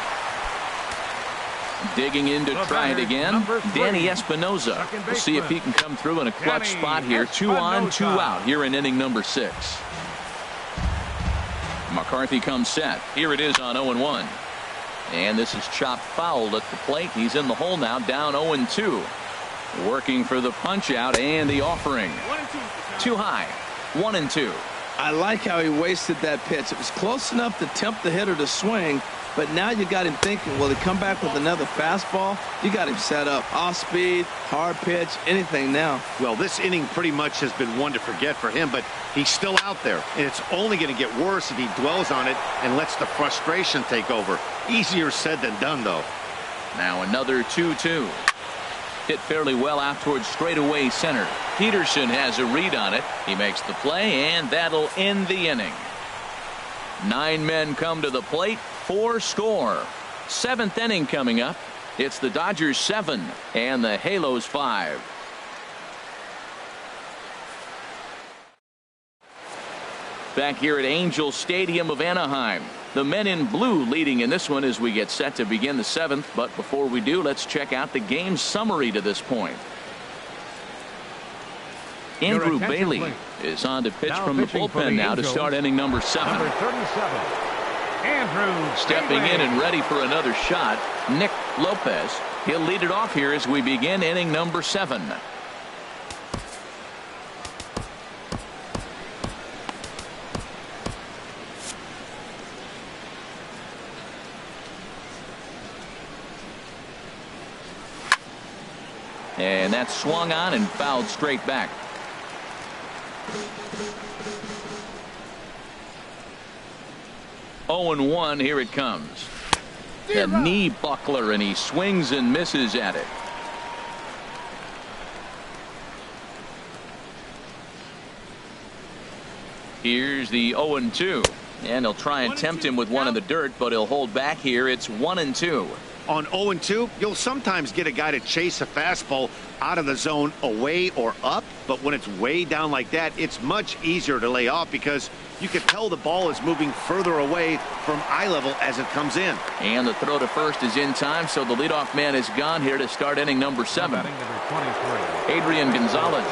Digging in to try it again. Danny Espinoza. We'll see if he can come through in a clutch spot here. 2 on, 2 out here in inning number 6. McCarthy comes set. Here it is on 0-1. And this is chopped foul at the plate. He's in the hole now, down 0-2. Working for the punch out and the offering. 2 high. 1-2. I like how he wasted that pitch. It was close enough to tempt the hitter to swing, But now you got him thinking, will he come back with another fastball? You got him set up. Off speed, hard pitch, anything now. Well, this inning pretty much has been one to forget for him, but he's still out there. And it's only going to get worse if he dwells on it and lets the frustration take over. Easier said than done, though. Now another 2-2. Hit fairly well out towards straightaway center. Peterson has a read on it. He makes the play, and that'll end the inning. 9 men come to the plate, 4 score. 7th inning coming up. It's the Dodgers 7 and the Halos 5. Back here at Angel Stadium of Anaheim. The men in blue leading in this one as we get set to begin the 7th. But before we do, let's check out the game summary to this point. Andrew Bailey is on to pitch from the bullpen now to start inning number 7. Number 37, Andrew Stepping Bailey. in and ready for another shot, Nick Lopez. He'll lead it off here as we begin inning number 7. And that's swung on and fouled straight back. Oh and 1, here it comes. The knee buckler, and he swings and misses at it. Here's the 0 and 2. And he'll try and tempt him with one in the dirt, but he'll hold back here. It's 1 and 2. On 0 and 2, you'll sometimes get a guy to chase a fastball out of the zone away or up, but when it's way down like that, it's much easier to lay off because you can tell the ball is moving further away from eye level as it comes in. And the throw to first is in time, so the leadoff man is gone here to start inning number 7. Batting number 23. Adrian Gonzalez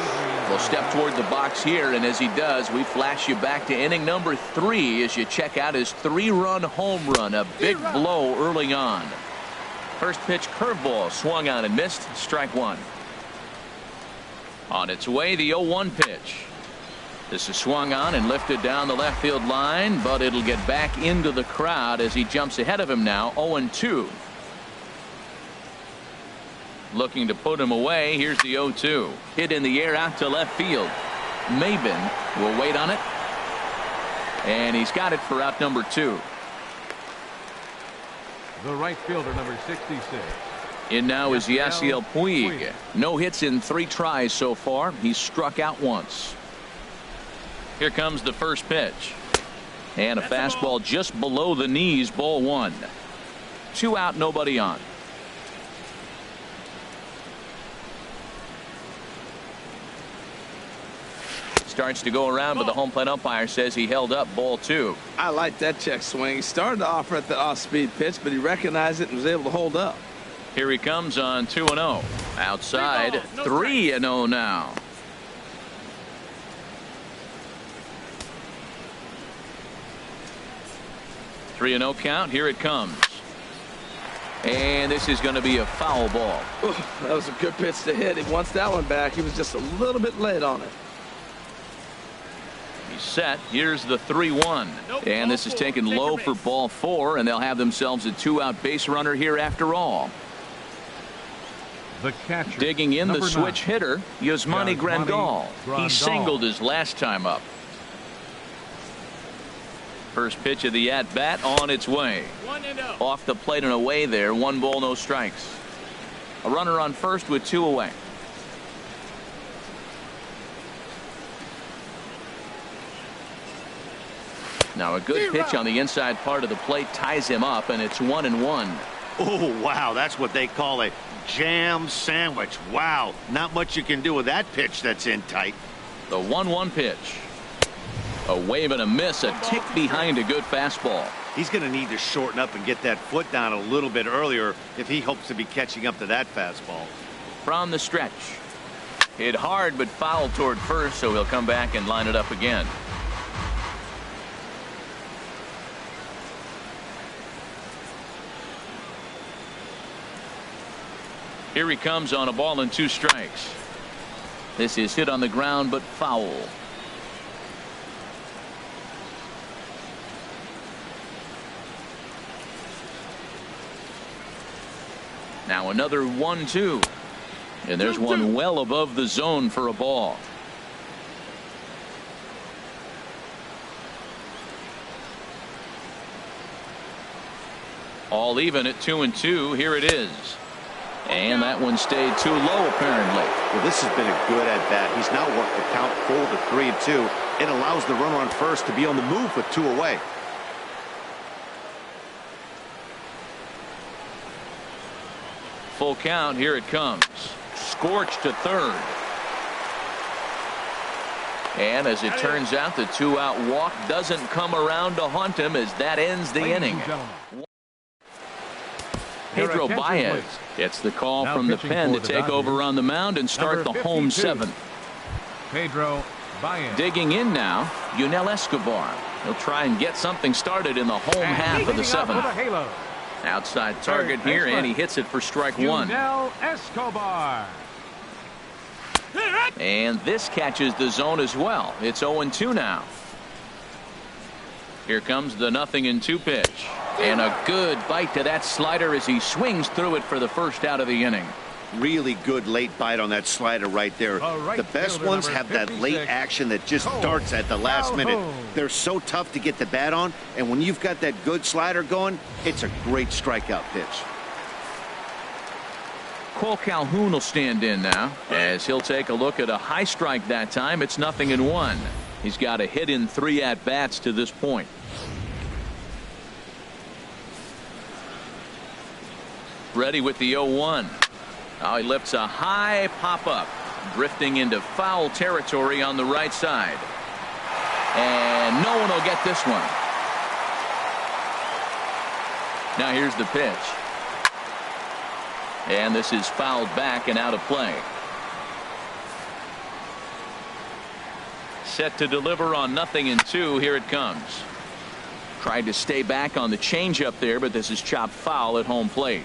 will step toward the box here, and as he does, we flash you back to inning number 3 as you check out his 3-run home run, a big blow early on. First pitch curveball swung on and missed. Strike 1. On its way, the 0-1 pitch. This is swung on and lifted down the left field line, but it'll get back into the crowd as he jumps ahead of him now. 0-2. Looking to put him away. Here's the 0-2. Hit in the air out to left field. Maben will wait on it. And he's got it for out number 2. The right fielder, number 66. In now is Yasiel Puig. No hits in 3 tries so far. He's struck out once. Here comes the first pitch. And a fastball just below the knees, ball 1. 2 out, nobody on. Starts to go around, but the home plate umpire says he held up, ball 2. I like that check swing. He started to offer at the off-speed pitch, but he recognized it and was able to hold up. Here he comes on 2-0. Outside, 3-0 now. Three and 0 count. Here it comes. And this is going to be a foul ball. Ooh, that was a good pitch to hit. He wants that one back. He was just a little bit late on it. He's set. Here's the 3-1. And this is taken low for ball 4, and they'll have themselves a 2-out base runner here after all. The catcher. Digging in the number switch 9. hitter, Yasmani Grandal. He singled his last time up. First pitch of the at-bat on its way. 1-0. Off the plate and away there. 1 ball, no strikes. A runner on first with 2 away. Now a good pitch on the inside part of the plate ties him up, and it's 1-1. Oh, wow, that's what they call a jam sandwich. Wow, not much you can do with that pitch that's in tight. The 1-1 pitch. A wave and a miss, a tick behind a good fastball. He's going to need to shorten up and get that foot down a little bit earlier if he hopes to be catching up to that fastball. From the stretch. Hit hard but foul toward first, so he'll come back and line it up again. Here he comes on a ball and 2 strikes. This is hit on the ground but foul. Now another 1-2. And there's one well above the zone for a ball. All even at 2-2. Here it is. And that one stayed too low, apparently. Well, this has been a good at-bat. He's now worked the count full to 3-2. It allows the runner on first to be on the move with 2 away. Full count. Here it comes. Scorched to third. And as it turns out, the 2-out walk doesn't come around to haunt him as that ends the inning. Pedro Baez gets the call from the pen to take over on the mound and start the home 7th. Pedro Baez. Digging in now, Yunel Escobar. He'll try and get something started in the home half of the 7th. Outside target here, and he hits it for strike 1. Yunel Escobar. And this catches the zone as well. It's 0-2 now. Here comes the 0-2 pitch. And a good bite to that slider as he swings through it for the first out of the inning. Really good late bite on that slider right there. The best ones have that late action that just darts at the last minute. They're so tough to get the bat on, and when you've got that good slider going, it's a great strikeout pitch. Cole Calhoun will stand in now as he'll take a look at a high strike that time. It's 0-1. He's got a hit in 3 at-bats to this point. Ready with the 0-1. Now he lifts a high pop-up, drifting into foul territory on the right side. And no one will get this one. Now here's the pitch. And this is fouled back and out of play. Set to deliver on 0-2. Here it comes. Tried to stay back on the changeup there, but this is chopped foul at home plate.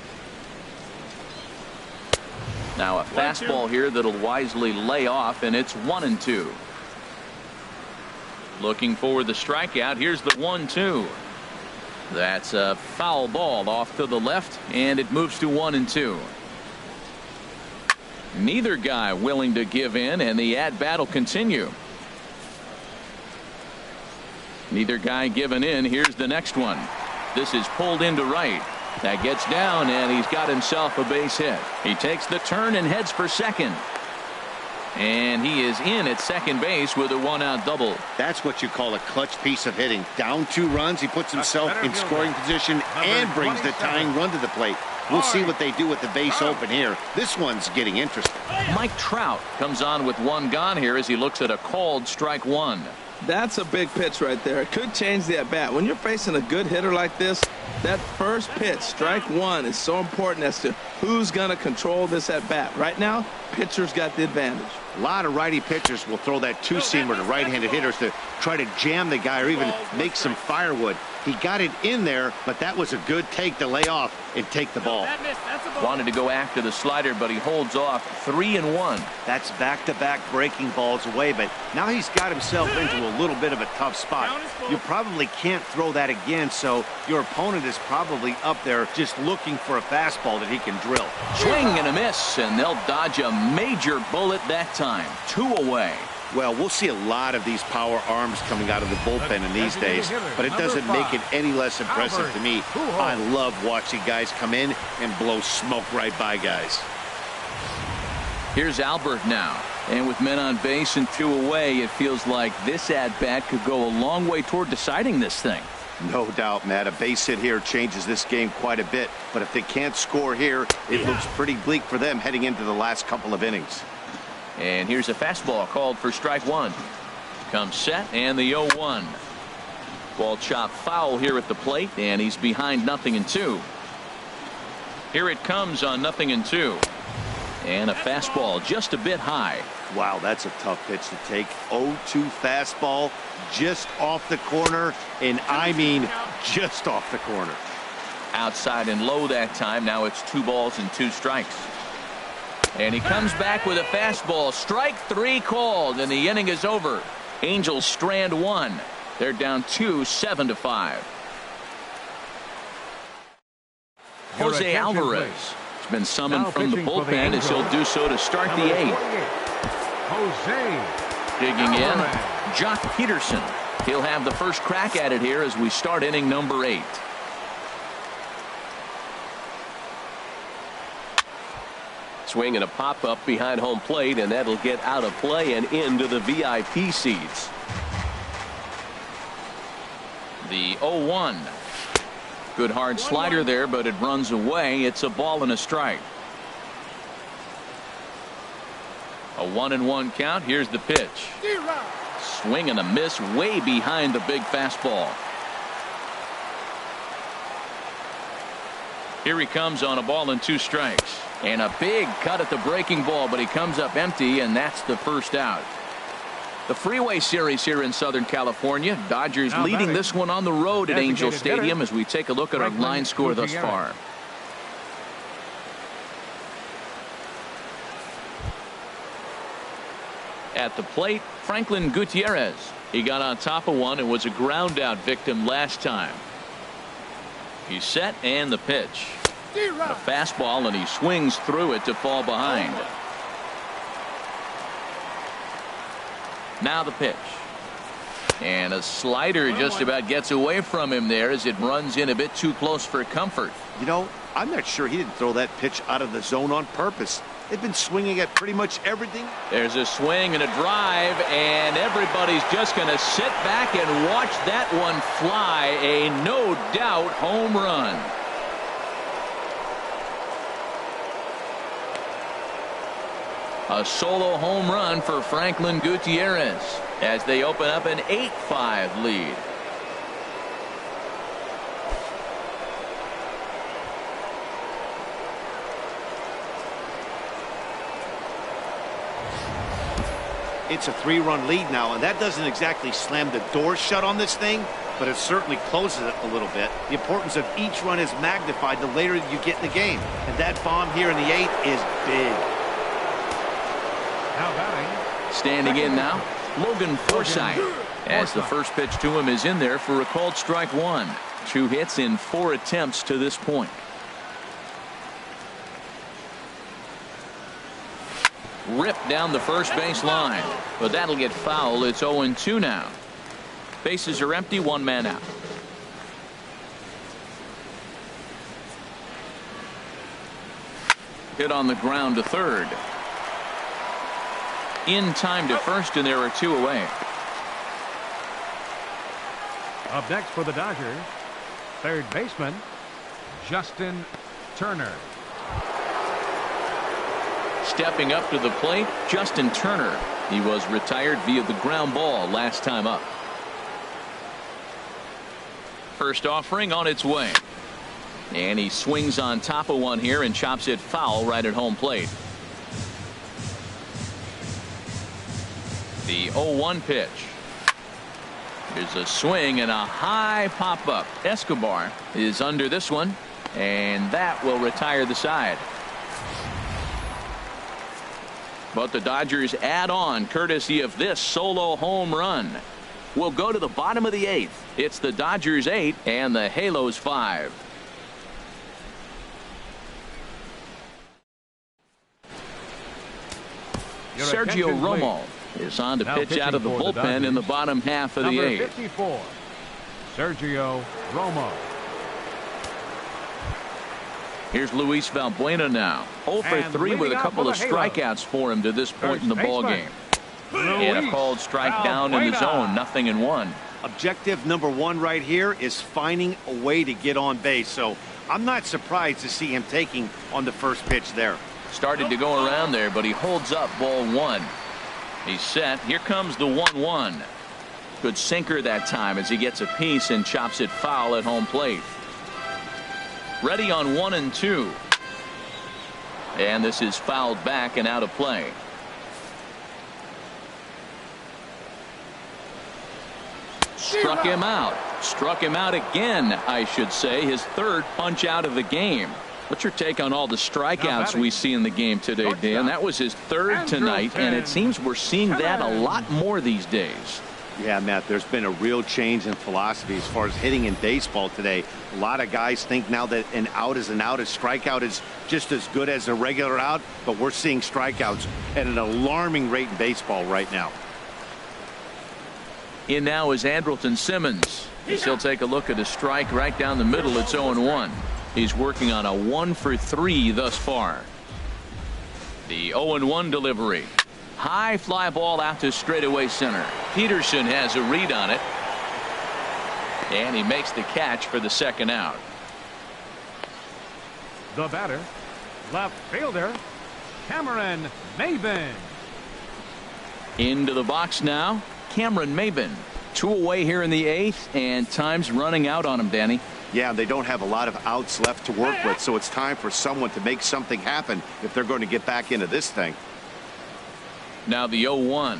Now a fastball here that'll wisely lay off, and it's 1-2. Looking for the strikeout. Here's the 1-2. That's a foul ball off to the left, and it moves to 1-2. Neither guy willing to give in, and the at-bat will continue. Neither guy giving in. Here's the next one. This is pulled into right. That gets down, and he's got himself a base hit. He takes the turn and heads for second. And he is in at second base with a 1-out double. That's what you call a clutch piece of hitting. Down 2 runs, he puts himself in scoring position and brings the tying run to the plate. We'll see what they do with the base open here. This one's getting interesting. Mike Trout comes on with 1 gone here as he looks at a called strike 1. That's a big pitch right there. It could change the at-bat. When you're facing a good hitter like this, that first pitch, strike 1, is so important as to who's going to control this at-bat. Right now, pitcher's got the advantage. A lot of righty pitchers will throw that 2-seamer to right-handed hitters to try to jam the guy or even make some firewood. He got it in there, but that was a good take to lay off and take the ball. Wanted to go after the slider, but he holds off. 3-1. That's back-to-back breaking balls away, but now he's got himself into a little bit of a tough spot. You probably can't throw that again, so your opponent is probably up there just looking for a fastball that he can drill. Swing and a miss, and they'll dodge a major bullet that time. 2 away. Well, we'll see a lot of these power arms coming out of the bullpen in these days, but it doesn't make it any less impressive to me. I love watching guys come in and blow smoke right by guys. Here's Albert now, and with men on base and 2 away, it feels like this at-bat could go a long way toward deciding this thing. No doubt, Matt. A base hit here changes this game quite a bit, but if they can't score here, it looks pretty bleak for them heading into the last couple of innings. And here's a fastball called for strike 1. Comes set, and the 0-1. Ball chopped foul here at the plate, and he's behind 0-2. Here it comes on 0-2. And a fastball just a bit high. Wow, that's a tough pitch to take. 0-2 fastball just off the corner, and I mean just off the corner. Outside and low that time. Now it's 2 balls and 2 strikes. And he comes back with a fastball. Strike 3 called, and the inning is over. Angels strand 1. They're down 2, 7-5. Jose Alvarez He's been summoned from the bullpen as he'll do so to start the 8th. Digging in, Jock Peterson. He'll have the first crack at it here as we start inning number 8. Swing and a pop-up behind home plate, and that'll get out of play and into the VIP seats. The 0-1. Good hard slider there, but it runs away. It's a ball and a strike. A 1-1 count. Here's the pitch. Swing and a miss way behind the big fastball. Here he comes on a ball and 2 strikes. And a big cut at the breaking ball, but he comes up empty, and that's the first out. The Freeway Series here in Southern California. Dodgers leading this one on the road at Angel Stadium as we take a look at our line score thus far. At the plate, Franklin Gutierrez. He got on top of one and was a ground out victim last time. He's set, and the pitch. A fastball, and he swings through it to fall behind. Now the pitch. And a slider just about gets away from him there as it runs in a bit too close for comfort. You know, I'm not sure he didn't throw that pitch out of the zone on purpose. They've been swinging at pretty much everything. There's a swing and a drive, and everybody's just going to sit back and watch that one fly. A no doubt home run. A solo home run for Franklin Gutierrez as they open up an 8-5 lead. It's a 3-run lead now, and that doesn't exactly slam the door shut on this thing, but it certainly closes it a little bit. The importance of each run is magnified the later you get in the game, and that bomb here in the 8th is big. Standing in now, Logan Forsythe, as the first pitch to him is in there for a called strike 1. 2 hits in 4 attempts to this point. Ripped down the first base line, but that'll get foul. It's 0-2 now. Bases are empty, 1 man out. Hit on the ground to third. In time to first, and there are 2 away. Up next for the Dodgers, third baseman Justin Turner. Stepping up to the plate, Justin Turner. He was retired via the ground ball last time up. First offering on its way. And he swings on top of one here and chops it foul right at home plate. The 0-1 pitch. There's a swing and a high pop-up. Escobar is under this one, and that will retire the side. But the Dodgers add on courtesy of this solo home run. We'll go to the bottom of the 8th. It's the Dodgers 8 and the Halos 5. Sergio Romo is on to pitch out of the bullpen in the bottom half of the 8th. 54, Sergio Romo. Here's Luis Valbuena now. 0 for 3 with a couple of strikeouts for him to this point in the ballgame. And a called strike down in the zone. 0-1. Objective number 1 right here is finding a way to get on base. So I'm not surprised to see him taking on the first pitch there. Started to go around there, but he holds up ball 1. He's set. Here comes the 1-1. Good sinker that time as he gets a piece and chops it foul at home plate. Ready on 1 and 2. And this is fouled back and out of play. Struck him out. Struck him out again, I should say. His 3rd punch out of the game. What's your take on all the strikeouts we see in the game today, Dan? That was his 3rd tonight, and it seems we're seeing that a lot more these days. Yeah, Matt, there's been a real change in philosophy as far as hitting in baseball today. A lot of guys think now that an out is an out, a strikeout is just as good as a regular out, but we're seeing strikeouts at an alarming rate in baseball right now. In now is Andrelton Simmons. He'll take a look at a strike right down the middle. It's 0-1. He's working on a 1-for-3 thus far. The 0-1 delivery. High fly ball out to straightaway center. Peterson has a read on it. And he makes the catch for the second out. The batter, left fielder, Cameron Maybin. Into the box now, Cameron Maybin. 2 away here in the 8th, and time's running out on him, Danny. Yeah, they don't have a lot of outs left to work with, so it's time for someone to make something happen if they're going to get back into this thing. Now the 0-1.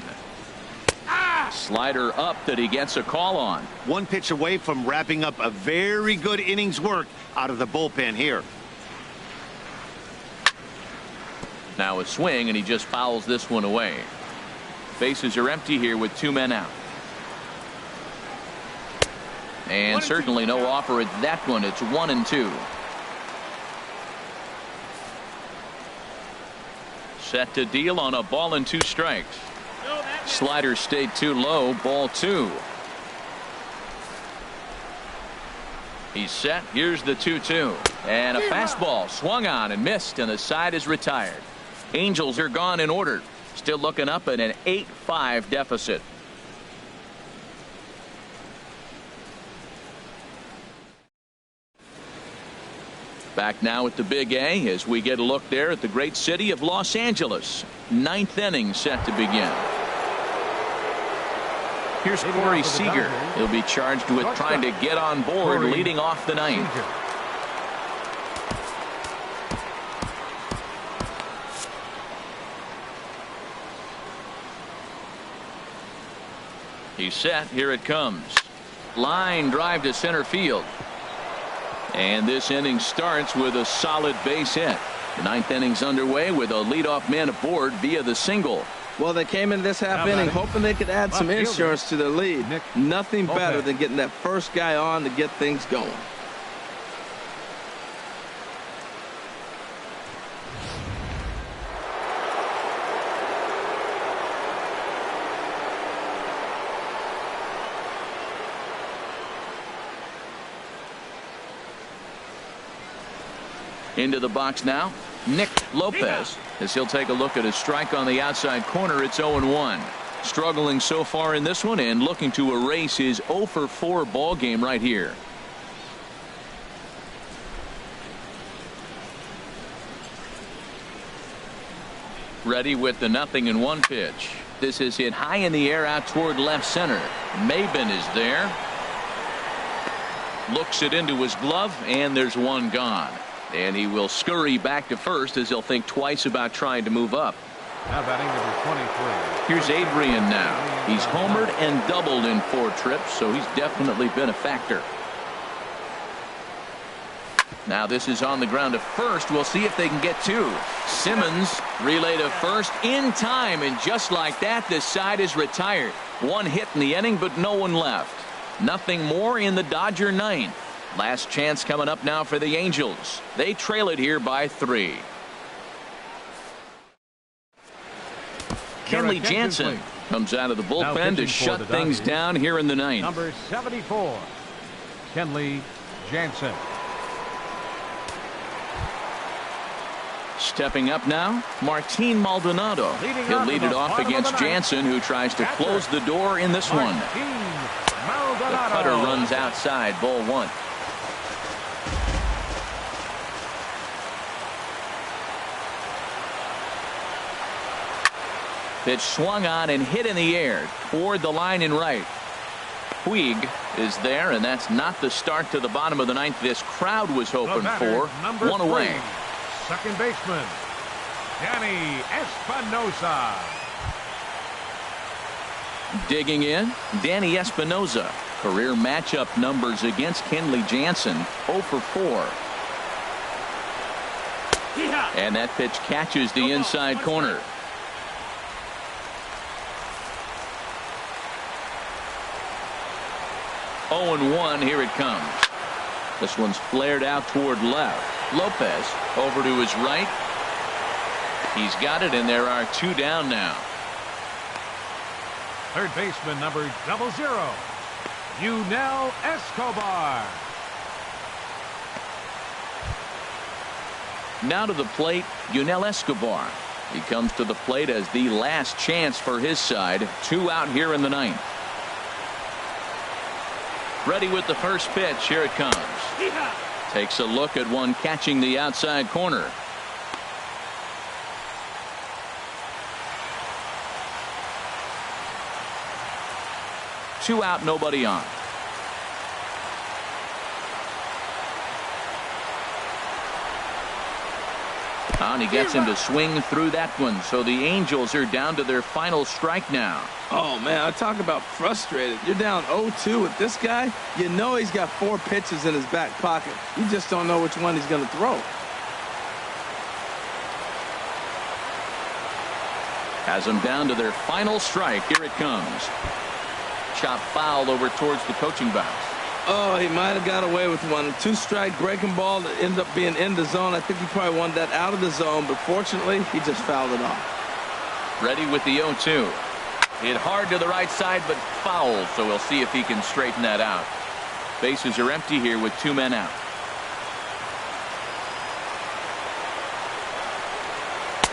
Slider up that he gets a call on. One pitch away from wrapping up a very good innings work out of the bullpen here. Now a swing, and he just fouls this one away. Bases are empty here with 2 men out. And certainly no offer at that one. It's 1-2. Set to deal on a ball and 2 strikes. Slider stayed too low. Ball 2. He's set. Here's the 2-2. And a fastball swung on and missed, and the side is retired. Angels are gone in order. Still looking up at an 8-5 deficit. Back now at the Big A as we get a look there at the great city of Los Angeles. 9th inning set to begin. Here's Corey Seager. He'll be charged with trying to get on board leading off the 9th. He's set. Here it comes. Line drive to center field. And this inning starts with a solid base hit. The 9th inning's underway with a leadoff man aboard via the single. Well, they came in this half inning hoping they could add some insurance to their lead. Nothing better than getting that first guy on to get things going. Into the box now, Nick Lopez, as he'll take a look at a strike on the outside corner. It's 0-1. Struggling so far in this one and looking to erase his 0-for-4 ball game right here. Ready with the 0-1 pitch. This is hit high in the air out toward left center. Maybin is there. Looks it into his glove, and there's one gone. And he will scurry back to first as he'll think twice about trying to move up. Now batting number 23. Here's Adrian now. He's homered and doubled in 4 trips, so he's definitely been a factor. Now this is on the ground to first. We'll see if they can get 2. Simmons relay to first in time, and just like that, this side is retired. 1 hit in the inning, but no one left. Nothing more in the Dodger 9th. Last chance coming up now for the Angels. They trail it here by 3. Kenley Jansen comes out of the bullpen to shut things down here in the 9th. Number 74, Kenley Jansen. Stepping up now, Martin Maldonado. He'll lead it off against Jansen, who tries to close the door in this one. The cutter runs outside, ball 1. Pitch swung on and hit in the air toward the line and right. Puig is there, and that's not the start to the bottom of the 9th this crowd was hoping for. 1 away. Second baseman, Danny Espinosa. Digging in, Danny Espinosa. Career matchup numbers against Kenley Jansen, 0-for-4. And that pitch catches the inside corner. 0-1. Here it comes. This one's flared out toward left. Lopez over to his right. He's got it, and there are 2 down now. Third baseman number 00, Yunel Escobar. Now to the plate, Yunel Escobar. He comes to the plate as the last chance for his side. 2 out here in the 9th. Ready with the first pitch. Here it comes. Takes a look at one catching the outside corner. Two out, nobody on. And he gets him to swing through that one. So the Angels are down to their final strike now. Oh, man, I talk about frustrated. You're down 0-2 with this guy. You know he's got 4 pitches in his back pocket. You just don't know which one he's going to throw. Has them down to their final strike. Here it comes. Chop foul over towards the coaching box. Oh, he might have got away with one. 2-strike breaking ball that ended up being in the zone. I think he probably wanted that out of the zone, but fortunately, he just fouled it off. Ready with the 0-2. Hit hard to the right side, but foul, so we'll see if he can straighten that out. Bases are empty here with 2 men out.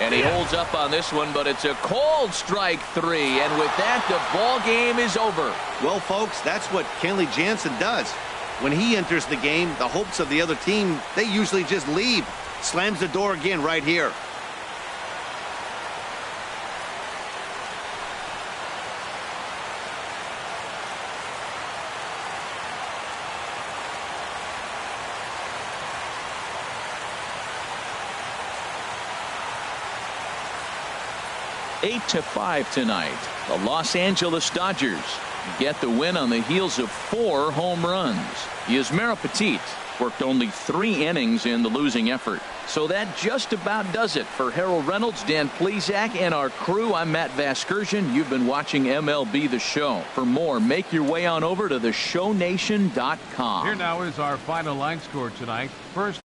And he holds up on this one, but it's a cold strike 3. And with that, the ball game is over. Well, folks, that's what Kenley Jansen does. When he enters the game, the hopes of the other team, they usually just leave. Slams the door again right here. Eight to 5 tonight. The Los Angeles Dodgers get the win on the heels of 4 home runs. Yusmeiro Petit worked only 3 innings in the losing effort. So that just about does it for Harold Reynolds, Dan Plesac, and our crew. I'm Matt Vasgersian. You've been watching MLB The Show. For more, make your way on over to theshownation.com. Here now is our final line score tonight. First